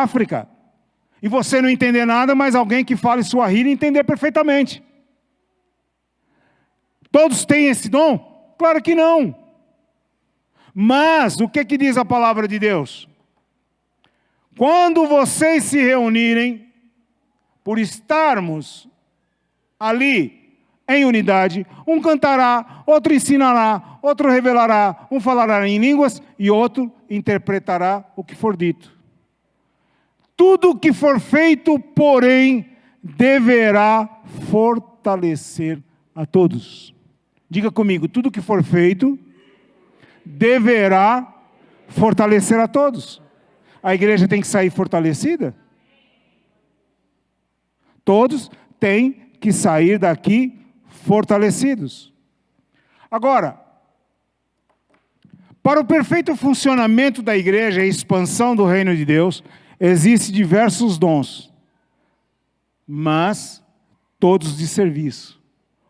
África, e você não entender nada, mas alguém que fala em Swahili entender perfeitamente. Todos têm esse dom? Claro que não. Mas o que diz a palavra de Deus? Quando vocês se reunirem, por estarmos ali em unidade, um cantará, outro ensinará, outro revelará, um falará em línguas e outro interpretará o que for dito. Tudo o que for feito, porém, deverá fortalecer a todos. Diga comigo, tudo o que for feito, deverá fortalecer a todos. A igreja tem que sair fortalecida? Todos têm que sair daqui fortalecidos. Agora, para o perfeito funcionamento da igreja e expansão do reino de Deus, existem diversos dons, mas todos de serviço.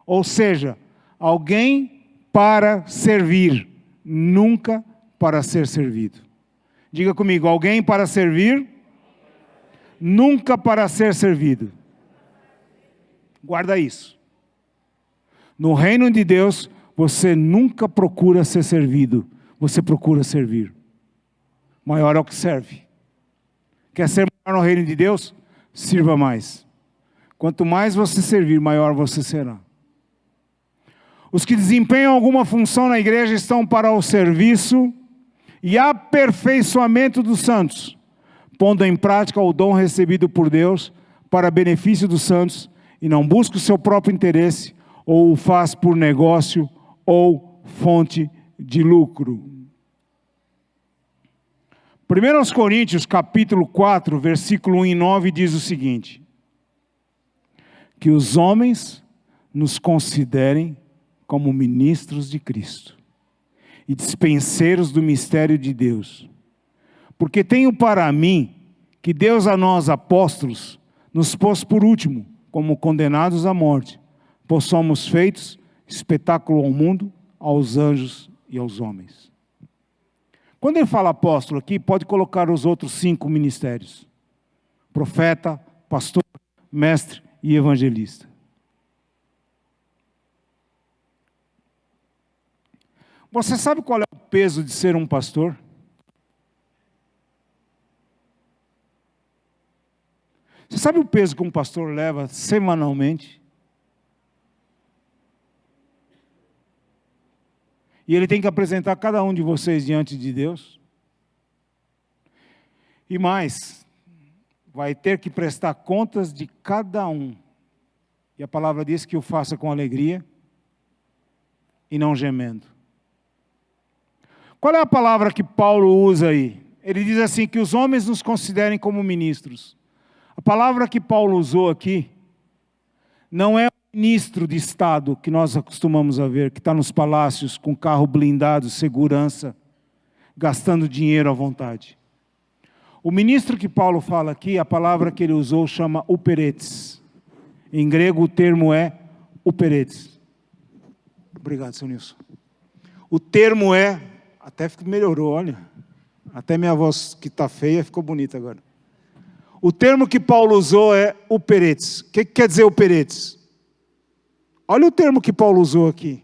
Ou seja, alguém para servir, nunca para ser servido. Diga comigo, alguém para servir, nunca para ser servido. Guarda isso. No reino de Deus, você nunca procura ser servido, você procura servir. Maior é o que serve. Quer ser maior no reino de Deus? Sirva mais. Quanto mais você servir, maior você será. Os que desempenham alguma função na igreja estão para o serviço e aperfeiçoamento dos santos, pondo em prática o dom recebido por Deus para benefício dos santos, e não busca o seu próprio interesse, ou o faz por negócio, ou fonte de lucro. 1 Coríntios, capítulo 4, versículo 1 e 9, diz o seguinte: que os homens nos considerem como ministros de Cristo, e dispenseiros do mistério de Deus. Porque tenho para mim que Deus a nós, apóstolos, nos pôs por último, como condenados à morte, pois somos feitos espetáculo ao mundo, aos anjos e aos homens. Quando ele fala apóstolo aqui, pode colocar os outros 5 ministérios: profeta, pastor, mestre e evangelista. Você sabe qual é o peso de ser um pastor? Você sabe o peso que um pastor leva semanalmente? E ele tem que apresentar cada um de vocês diante de Deus. E mais, vai ter que prestar contas de cada um. E a palavra diz que o faça com alegria e não gemendo. Qual é a palavra que Paulo usa aí? Ele diz assim, que os homens nos considerem como ministros. A palavra que Paulo usou aqui não é o ministro de Estado que nós acostumamos a ver, que está nos palácios com carro blindado, segurança, gastando dinheiro à vontade. O ministro que Paulo fala aqui, a palavra que ele usou chama uperetes. Em grego o termo é uperetes. Obrigado, seu Nilson. O termo é, até melhorou, olha. Até minha voz que está feia ficou bonita agora. O termo que Paulo usou é uperetes. O que quer dizer uperetes? Olha o termo que Paulo usou aqui.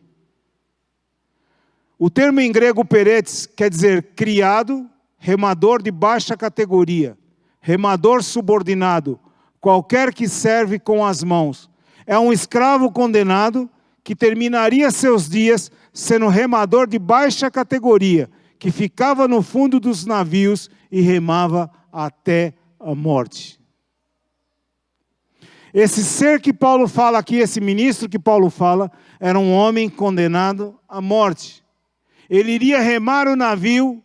O termo em grego uperetes quer dizer criado, remador de baixa categoria, remador subordinado, qualquer que serve com as mãos. É um escravo condenado que terminaria seus dias sendo remador de baixa categoria, que ficava no fundo dos navios e remava até a morte. Esse ser que Paulo fala aqui, esse ministro que Paulo fala, era um homem condenado à morte. Ele iria remar o navio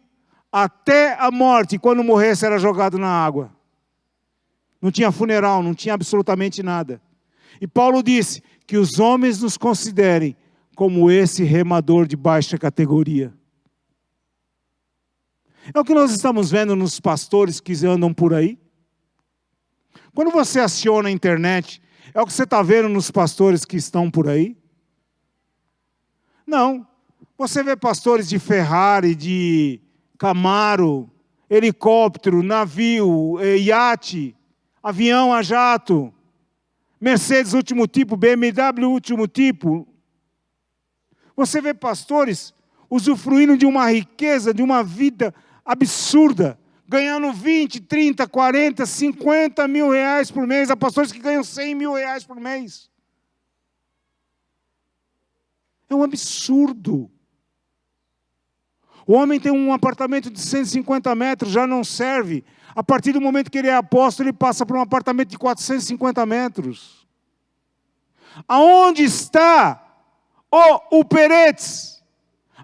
até a morte, e quando morresse era jogado na água. Não tinha funeral, não tinha absolutamente nada. E Paulo disse que os homens nos considerem como esse remador de baixa categoria. É o que nós estamos vendo nos pastores que andam por aí. Quando você aciona a internet, é o que você está vendo nos pastores que estão por aí? Não. Você vê pastores de Ferrari, de Camaro, helicóptero, navio, iate, avião a jato, Mercedes último tipo, BMW último tipo. Você vê pastores usufruindo de uma riqueza, de uma vida absurda, ganhando 20, 30, 40, 50 mil reais por mês. Há pastores que ganham 100 mil reais por mês. É um absurdo. O homem tem um apartamento de 150 metros, já não serve. A partir do momento que ele é apóstolo, ele passa para um apartamento de 450 metros. Aonde está o peretes?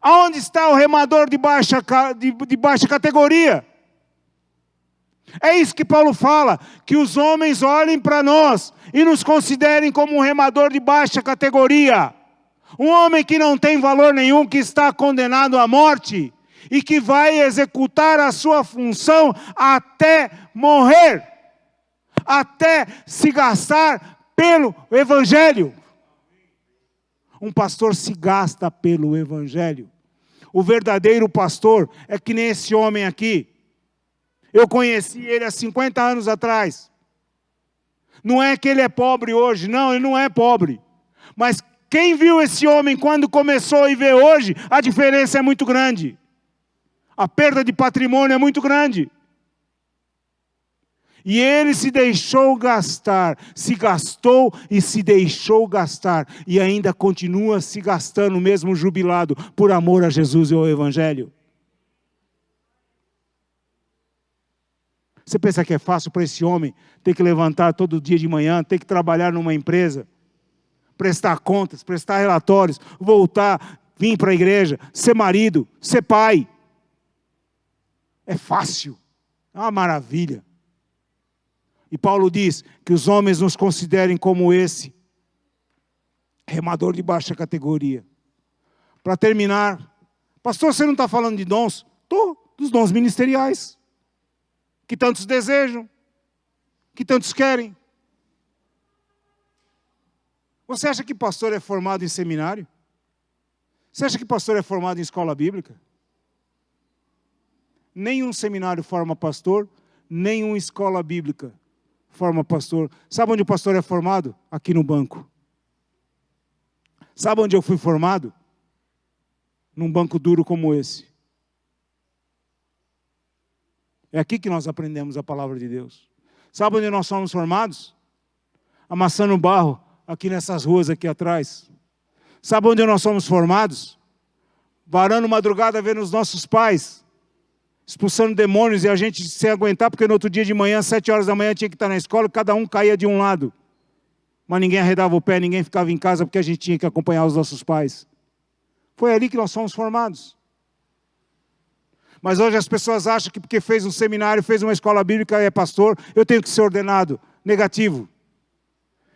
Aonde está o remador de baixa categoria? É isso que Paulo fala, que os homens olhem para nós e nos considerem como um remador de baixa categoria. Um homem que não tem valor nenhum, que está condenado à morte e que vai executar a sua função até morrer, até se gastar pelo Evangelho. Um pastor se gasta pelo Evangelho. O verdadeiro pastor é que nem esse homem aqui. Eu conheci ele há 50 anos atrás. Não é que ele é pobre hoje, não, ele não é pobre. Mas quem viu esse homem quando começou e vê hoje, a diferença é muito grande. A perda de patrimônio é muito grande. E ele se deixou gastar, se gastou e se deixou gastar. E ainda continua se gastando, mesmo jubilado, por amor a Jesus e ao Evangelho. Você pensa que é fácil para esse homem ter que levantar todo dia de manhã, ter que trabalhar numa empresa, prestar contas, prestar relatórios, voltar, vir para a igreja, ser marido, ser pai? É fácil, é uma maravilha. E Paulo diz que os homens nos considerem como esse, remador de baixa categoria. Para terminar, pastor, você não está falando de dons? Estou, dos dons ministeriais, que tantos desejam, que tantos querem. Você acha que pastor é formado em seminário? Você acha que pastor é formado em escola bíblica? Nenhum seminário forma pastor, nenhuma escola bíblica forma pastor. Sabe onde o pastor é formado? Aqui no banco. Sabe onde eu fui formado? Num banco duro como esse. É aqui que nós aprendemos a palavra de Deus. Sabe onde nós somos formados? Amassando barro, aqui nessas ruas aqui atrás. Sabe onde nós somos formados? Varando madrugada vendo os nossos pais, expulsando demônios e a gente sem aguentar, porque no outro dia de manhã, 7 horas da manhã, tinha que estar na escola, cada um caía de um lado. Mas ninguém arredava o pé, ninguém ficava em casa, porque a gente tinha que acompanhar os nossos pais. Foi ali que nós fomos formados. Mas hoje as pessoas acham que porque fez um seminário, fez uma escola bíblica e é pastor, eu tenho que ser ordenado. Negativo.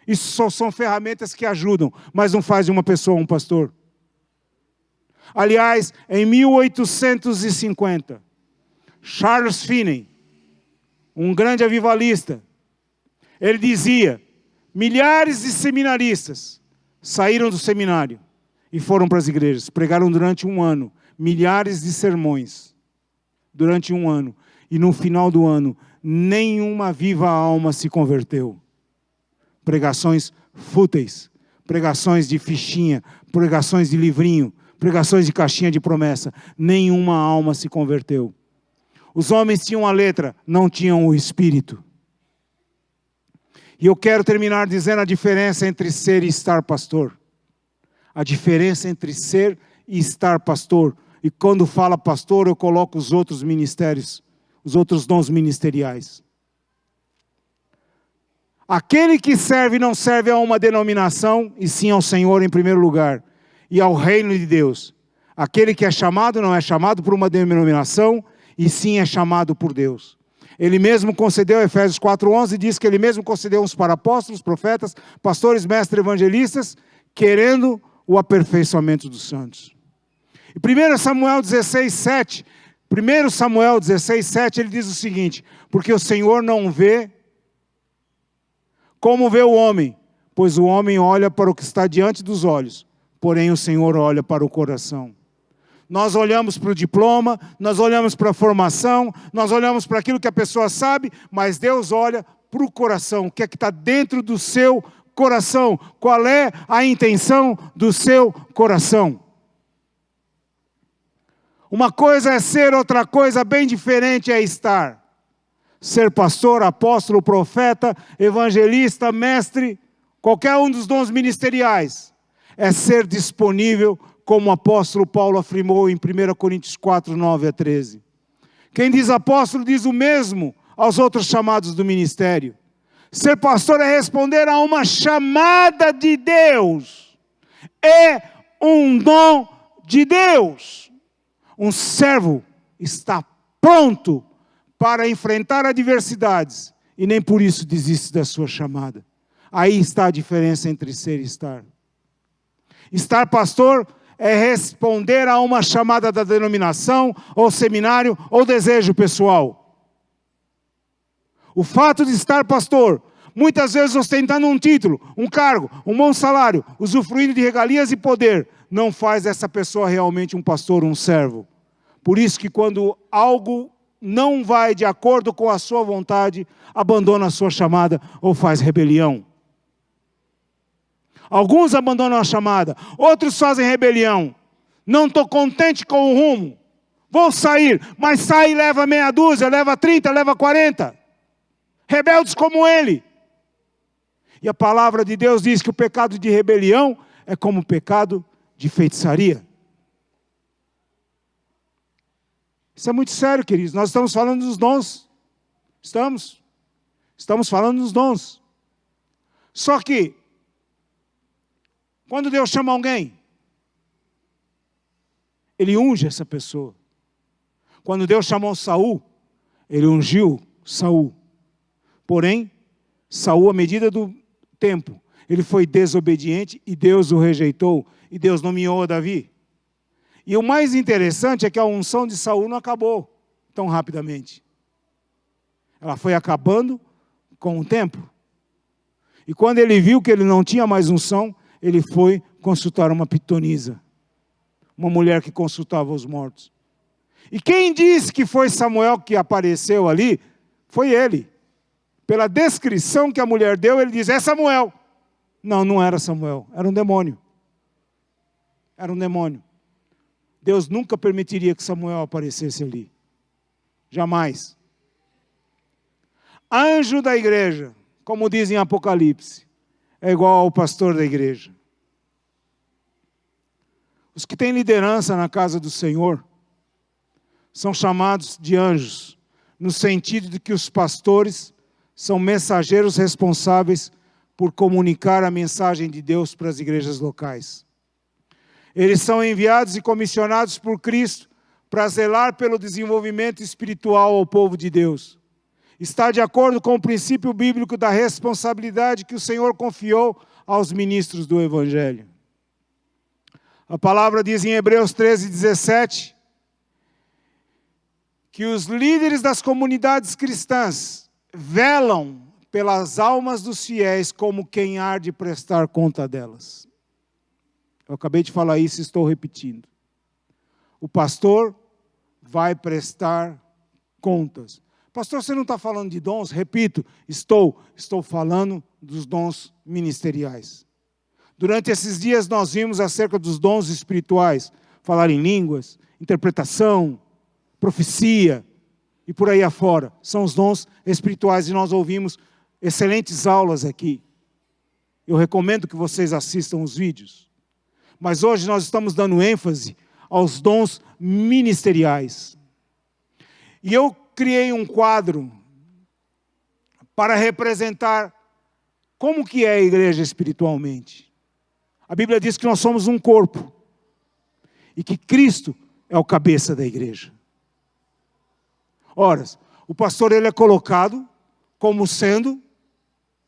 Isso só são ferramentas que ajudam, mas não faz de uma pessoa um pastor. Aliás, em 1850, Charles Finney, um grande avivalista, ele dizia, milhares de seminaristas saíram do seminário e foram para as igrejas, pregaram durante um ano, milhares de sermões, durante um ano, e no final do ano, nenhuma viva alma se converteu. Pregações fúteis, pregações de fichinha, pregações de livrinho, pregações de caixinha de promessa, nenhuma alma se converteu. Os homens tinham a letra, não tinham o espírito. E eu quero terminar dizendo a diferença entre ser e estar pastor. A diferença entre ser e estar pastor. E quando fala pastor, eu coloco os outros ministérios, os outros dons ministeriais. Aquele que serve não serve a uma denominação, e sim ao Senhor em primeiro lugar, e ao reino de Deus. Aquele que é chamado não é chamado por uma denominação, e sim é chamado por Deus. Ele mesmo concedeu, Efésios 4:11, diz que ele mesmo concedeu uns para apóstolos, profetas, pastores, mestres, evangelistas, querendo o aperfeiçoamento dos santos. E 1 Samuel 16:7, ele diz o seguinte, porque o Senhor não vê como vê o homem, pois o homem olha para o que está diante dos olhos, porém o Senhor olha para o coração. Nós olhamos para o diploma, nós olhamos para a formação, nós olhamos para aquilo que a pessoa sabe, mas Deus olha para o coração, o que é que está dentro do seu coração, qual é a intenção do seu coração. Uma coisa é ser, outra coisa bem diferente é estar. Ser pastor, apóstolo, profeta, evangelista, mestre, qualquer um dos dons ministeriais, é ser disponível, como o apóstolo Paulo afirmou em 1 Coríntios 4:9-13. Quem diz apóstolo diz o mesmo aos outros chamados do ministério. Ser pastor é responder a uma chamada de Deus. É um dom de Deus. Um servo está pronto para enfrentar adversidades e nem por isso desiste da sua chamada. Aí está a diferença entre ser e estar. Estar pastor é responder a uma chamada da denominação, ou seminário, ou desejo pessoal. O fato de estar pastor, muitas vezes ostentando um título, um cargo, um bom salário, usufruindo de regalias e poder, não faz dessa pessoa realmente um pastor, um servo. Por isso que quando algo não vai de acordo com a sua vontade, abandona a sua chamada ou faz rebelião. Alguns abandonam a chamada, outros fazem rebelião. Não estou contente com o rumo, vou sair, mas sai e leva meia dúzia, leva 30, leva 40. Rebeldes como ele. E a palavra de Deus diz que o pecado de rebelião é como o pecado de feitiçaria. Isso é muito sério, queridos. Nós estamos falando dos dons. Estamos falando dos dons. Só que, quando Deus chama alguém, Ele unge essa pessoa. Quando Deus chamou Saul, Ele ungiu Saul. Porém, Saul, à medida do tempo, ele foi desobediente e Deus o rejeitou. E Deus nomeou Davi. E o mais interessante é que a unção de Saul não acabou tão rapidamente. Ela foi acabando com o tempo. E quando ele viu que ele não tinha mais unção, ele foi consultar uma pitonisa. Uma mulher que consultava os mortos. E quem disse que foi Samuel que apareceu ali, foi ele. Pela descrição que a mulher deu, ele diz, é Samuel. Não, não era Samuel, era um demônio. Era um demônio. Deus nunca permitiria que Samuel aparecesse ali. Jamais. Anjo da igreja, como diz em Apocalipse, é igual ao pastor da igreja. Os que têm liderança na casa do Senhor são chamados de anjos, no sentido de que os pastores são mensageiros responsáveis por comunicar a mensagem de Deus para as igrejas locais. Eles são enviados e comissionados por Cristo para zelar pelo desenvolvimento espiritual ao povo de Deus. Está de acordo com o princípio bíblico da responsabilidade que o Senhor confiou aos ministros do Evangelho. A palavra diz em Hebreus 13:17 que os líderes das comunidades cristãs velam pelas almas dos fiéis como quem há de prestar conta delas. Eu acabei de falar isso e estou repetindo. O pastor vai prestar contas. Pastor, você não está falando de dons? Repito, estou falando dos dons ministeriais. Durante esses dias nós vimos acerca dos dons espirituais, falar em línguas, interpretação, profecia e por aí afora. São os dons espirituais e nós ouvimos excelentes aulas aqui. Eu recomendo que vocês assistam os vídeos. Mas hoje nós estamos dando ênfase aos dons ministeriais. E eu criei um quadro para representar como que é a igreja espiritualmente. A Bíblia diz que nós somos um corpo e que Cristo é o cabeça da igreja. Ora, o pastor ele é colocado como sendo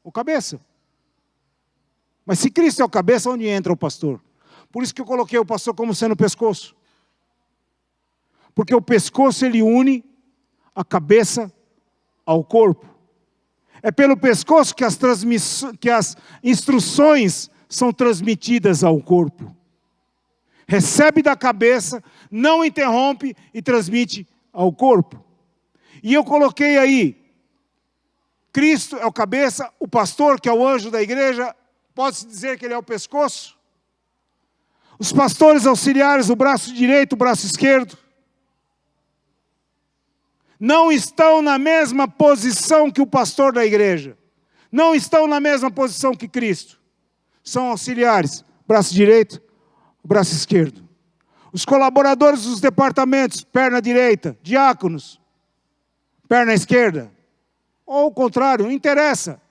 o cabeça. Mas se Cristo é o cabeça, onde entra o pastor? Por isso que eu coloquei o pastor como sendo o pescoço. Porque o pescoço ele une a cabeça ao corpo. É pelo pescoço que as instruções são transmitidas ao corpo. Recebe da cabeça, não interrompe e transmite ao corpo. E eu coloquei aí, Cristo é o cabeça, o pastor, que é o anjo da igreja, pode-se dizer que ele é o pescoço. Os pastores auxiliares, o braço direito, o braço esquerdo, não estão na mesma posição que o pastor da igreja. Não estão na mesma posição que Cristo. São auxiliares, braço direito, braço esquerdo. Os colaboradores dos departamentos, perna direita, diáconos, perna esquerda. Ou o contrário, não interessa.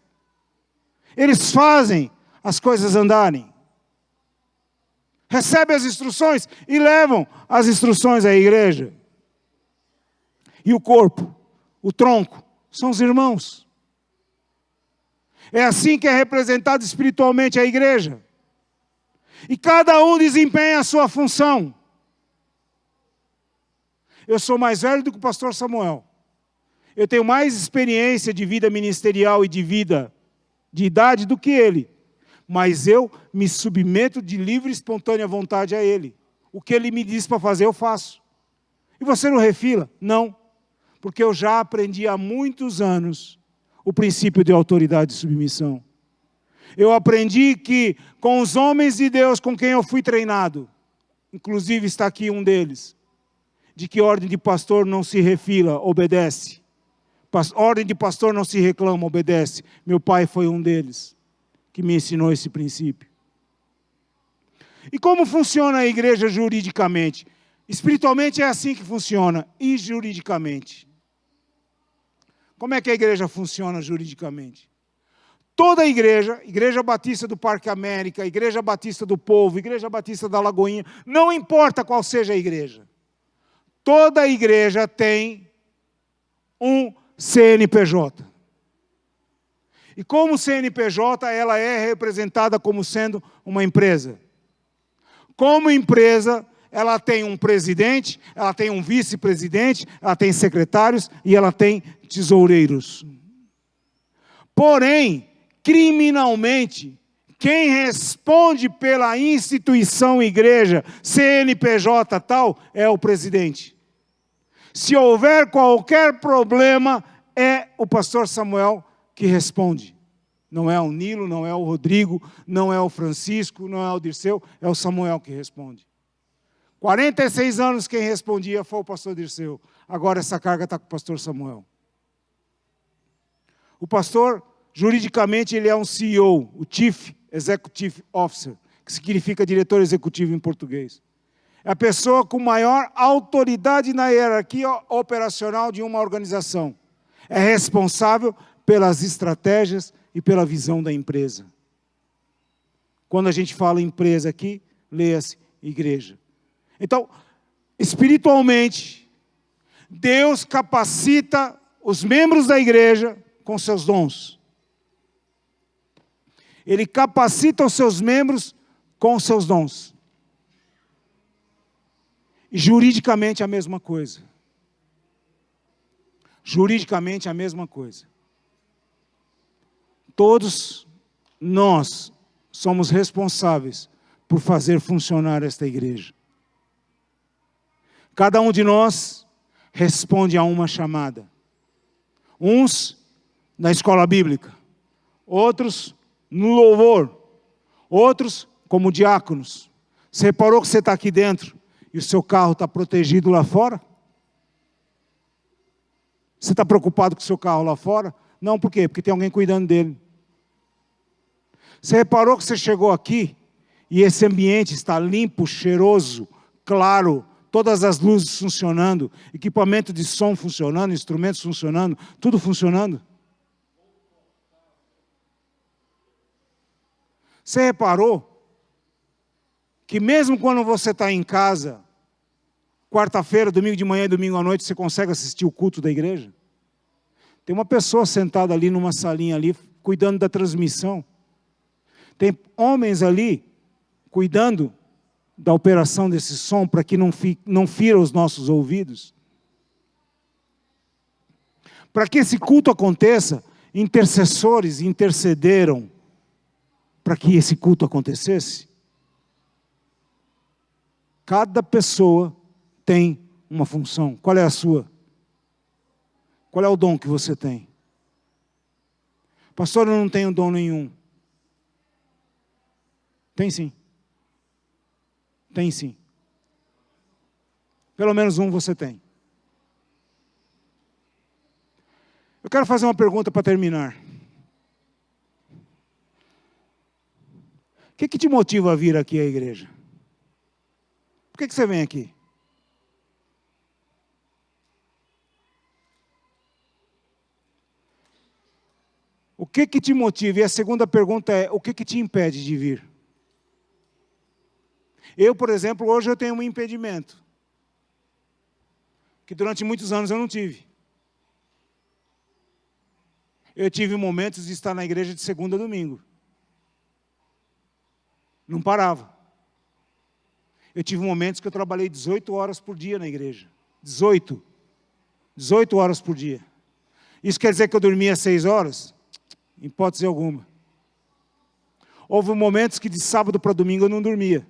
Eles fazem as coisas andarem. Recebem as instruções e levam as instruções à igreja. E o corpo, o tronco, são os irmãos. É assim que é representada espiritualmente a igreja. E cada um desempenha a sua função. Eu sou mais velho do que o pastor Samuel. Eu tenho mais experiência de vida ministerial e de vida, de idade do que ele. Mas eu me submeto de livre e espontânea vontade a ele. O que ele me diz para fazer, eu faço. E você não refila? Não. Porque eu já aprendi há muitos anos o princípio de autoridade e submissão. Eu aprendi que com os homens de Deus com quem eu fui treinado, inclusive está aqui um deles, de que ordem de pastor não se refila, obedece. Ordem de pastor não se reclama, obedece. Meu pai foi um deles que me ensinou esse princípio. E como funciona a igreja juridicamente? Espiritualmente é assim que funciona, e juridicamente. Como é que a igreja funciona juridicamente? Toda a igreja, Igreja Batista do Parque América, Igreja Batista do Povo, Igreja Batista da Lagoinha, não importa qual seja a igreja. Toda a igreja tem um CNPJ. E como CNPJ, ela é representada como sendo uma empresa. Como empresa, ela tem um presidente, ela tem um vice-presidente, ela tem secretários e ela tem tesoureiros. Porém, criminalmente, quem responde pela instituição igreja, CNPJ tal, é o presidente. Se houver qualquer problema, é o pastor Samuel que responde. Não é o Nilo, não é o Rodrigo, não é o Francisco, não é o Dirceu, é o Samuel que responde. 46 anos quem respondia foi o pastor Dirceu. Agora essa carga está com o pastor Samuel. O pastor, juridicamente, ele é um CEO, o Chief Executive Officer, que significa diretor executivo em português. É a pessoa com maior autoridade na hierarquia operacional de uma organização. É responsável pelas estratégias e pela visão da empresa. Quando a gente fala empresa aqui, leia-se igreja. Então, espiritualmente, Deus capacita os membros da igreja com seus dons. Ele capacita os seus membros com os seus dons. E juridicamente a mesma coisa. Juridicamente a mesma coisa. Todos nós somos responsáveis por fazer funcionar esta igreja. Cada um de nós responde a uma chamada. Uns na escola bíblica, outros no louvor, outros como diáconos. Você reparou que você está aqui dentro e o seu carro está protegido lá fora? Você está preocupado com o seu carro lá fora? Não, por quê? Porque tem alguém cuidando dele. Você reparou que você chegou aqui e esse ambiente está limpo, cheiroso, claro, todas as luzes funcionando, equipamento de som funcionando, instrumentos funcionando, tudo funcionando? Você reparou que mesmo quando você está em casa, quarta-feira, domingo de manhã e domingo à noite, você consegue assistir o culto da igreja? Tem uma pessoa sentada ali numa salinha ali, cuidando da transmissão. Tem homens ali, cuidando da operação desse som, para que não fira os nossos ouvidos. Para que esse culto aconteça, intercessores intercederam para que esse culto acontecesse. Cada pessoa tem uma função. Qual é a sua? Qual é o dom que você tem? Pastor, eu não tenho dom nenhum. Tem sim. Tem sim. Pelo menos um você tem. Eu quero fazer uma pergunta para terminar. O que te motiva a vir aqui à igreja? Por que você vem aqui? O que te motiva? E a segunda pergunta é, o que te impede de vir? Eu, por exemplo, hoje eu tenho um impedimento, que durante muitos anos eu não tive. Eu tive momentos de estar na igreja de segunda a domingo. Não parava. Eu tive momentos que eu trabalhei 18 horas por dia na igreja. 18 horas por dia. Isso quer dizer que eu dormia 6 horas? Em hipótese alguma. Houve momentos que de sábado para domingo eu não dormia.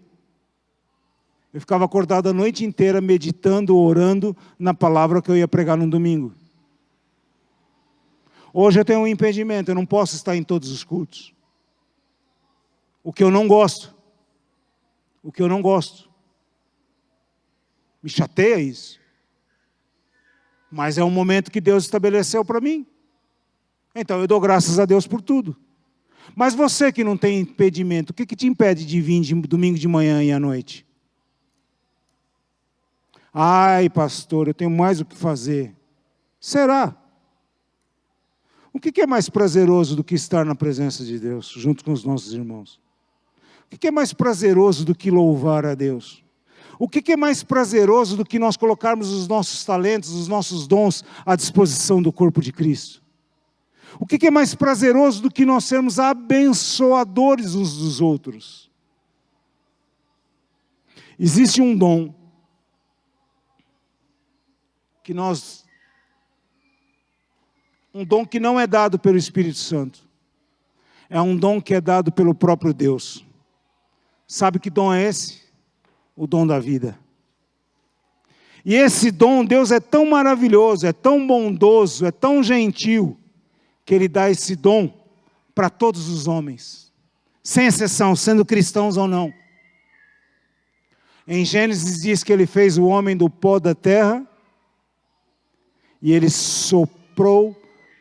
Eu ficava acordado a noite inteira meditando, orando na palavra que eu ia pregar no domingo. Hoje eu tenho um impedimento, eu não posso estar em todos os cultos. O que eu não gosto. O que eu não gosto. Me chateia isso. Mas é um momento que Deus estabeleceu para mim. Então eu dou graças a Deus por tudo. Mas você que não tem impedimento, o que te impede de vir de domingo de manhã e à noite? Ai, pastor, eu tenho mais o que fazer. Será? O que é mais prazeroso do que estar na presença de Deus, junto com os nossos irmãos? O que é mais prazeroso do que louvar a Deus? O que é mais prazeroso do que nós colocarmos os nossos talentos, os nossos dons à disposição do corpo de Cristo? O que é mais prazeroso do que nós sermos abençoadores uns dos outros? Existe um dom um dom que não é dado pelo Espírito Santo. É um dom que é dado pelo próprio Deus. Sabe que dom é esse? O dom da vida. E esse dom, Deus é tão maravilhoso, é tão bondoso, é tão gentil, que Ele dá esse dom para todos os homens, sem exceção, sendo cristãos ou não. Em Gênesis diz que Ele fez o homem do pó da terra e Ele soprou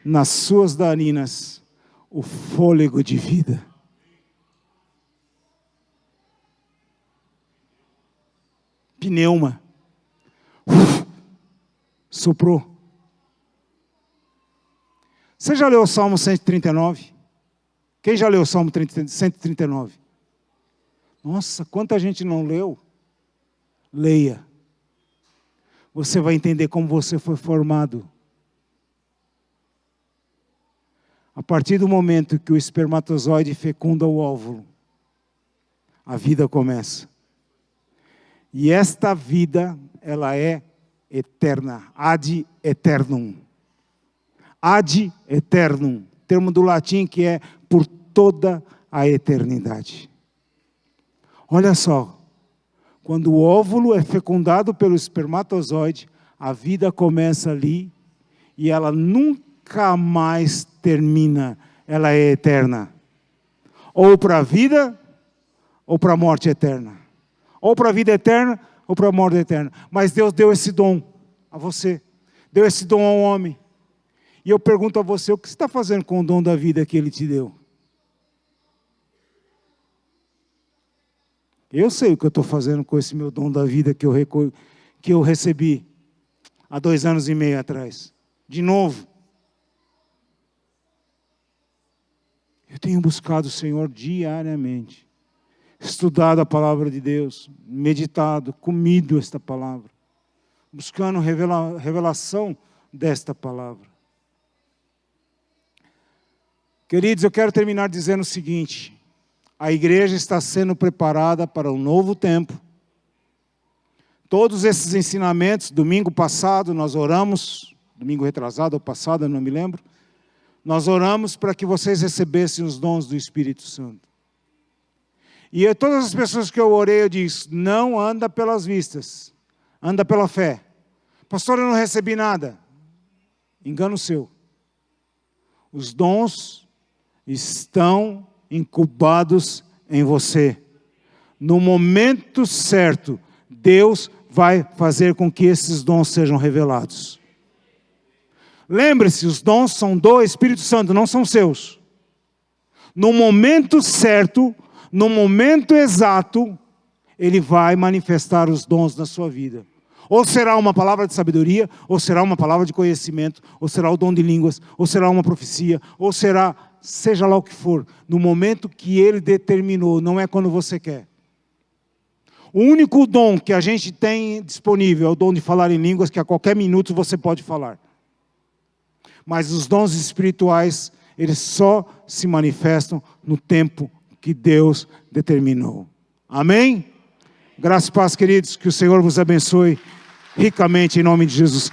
nas suas narinas o fôlego de vida. Pneuma. Soprou. Você já leu o Salmo 139? Quem já leu o Salmo 139? Nossa, quanta gente não leu? Leia. Você vai entender como você foi formado. A partir do momento que o espermatozoide fecunda o óvulo, a vida começa. E esta vida, ela é eterna, ad eternum. Ad eternum, termo do latim que é por toda a eternidade. Olha só, quando o óvulo é fecundado pelo espermatozoide, a vida começa ali e ela nunca mais termina, ela é eterna. Ou para a vida, ou para a morte eterna. Ou para a vida eterna, ou para a morte eterna. Mas Deus deu esse dom a você. Deu esse dom ao homem. E eu pergunto a você, o que você está fazendo com o dom da vida que Ele te deu? Eu sei o que eu estou fazendo com esse meu dom da vida que eu recebi há 2 anos e meio atrás. De novo. Eu tenho buscado o Senhor diariamente. Estudado a palavra de Deus, meditado, comido esta palavra, buscando revelação desta palavra. Queridos, eu quero terminar dizendo o seguinte: a igreja está sendo preparada para um novo tempo. Todos esses ensinamentos, domingo passado nós oramos, domingo retrasado ou passado, eu não me lembro, nós oramos para que vocês recebessem os dons do Espírito Santo. E todas as pessoas que eu orei, eu disse, não anda pelas vistas, anda pela fé. Pastor, eu não recebi nada. Engano seu. Os dons estão incubados em você. No momento certo, Deus vai fazer com que esses dons sejam revelados. Lembre-se, os dons são do Espírito Santo, não são seus. No momento certo, no momento exato, Ele vai manifestar os dons na sua vida. Ou será uma palavra de sabedoria, ou será uma palavra de conhecimento, ou será o dom de línguas, ou será uma profecia, ou será, seja lá o que for, no momento que Ele determinou, não é quando você quer. O único dom que a gente tem disponível é o dom de falar em línguas, que a qualquer minuto você pode falar. Mas os dons espirituais, eles só se manifestam no tempo que Deus determinou. Amém? Graças e paz, queridos, que o Senhor vos abençoe ricamente em nome de Jesus.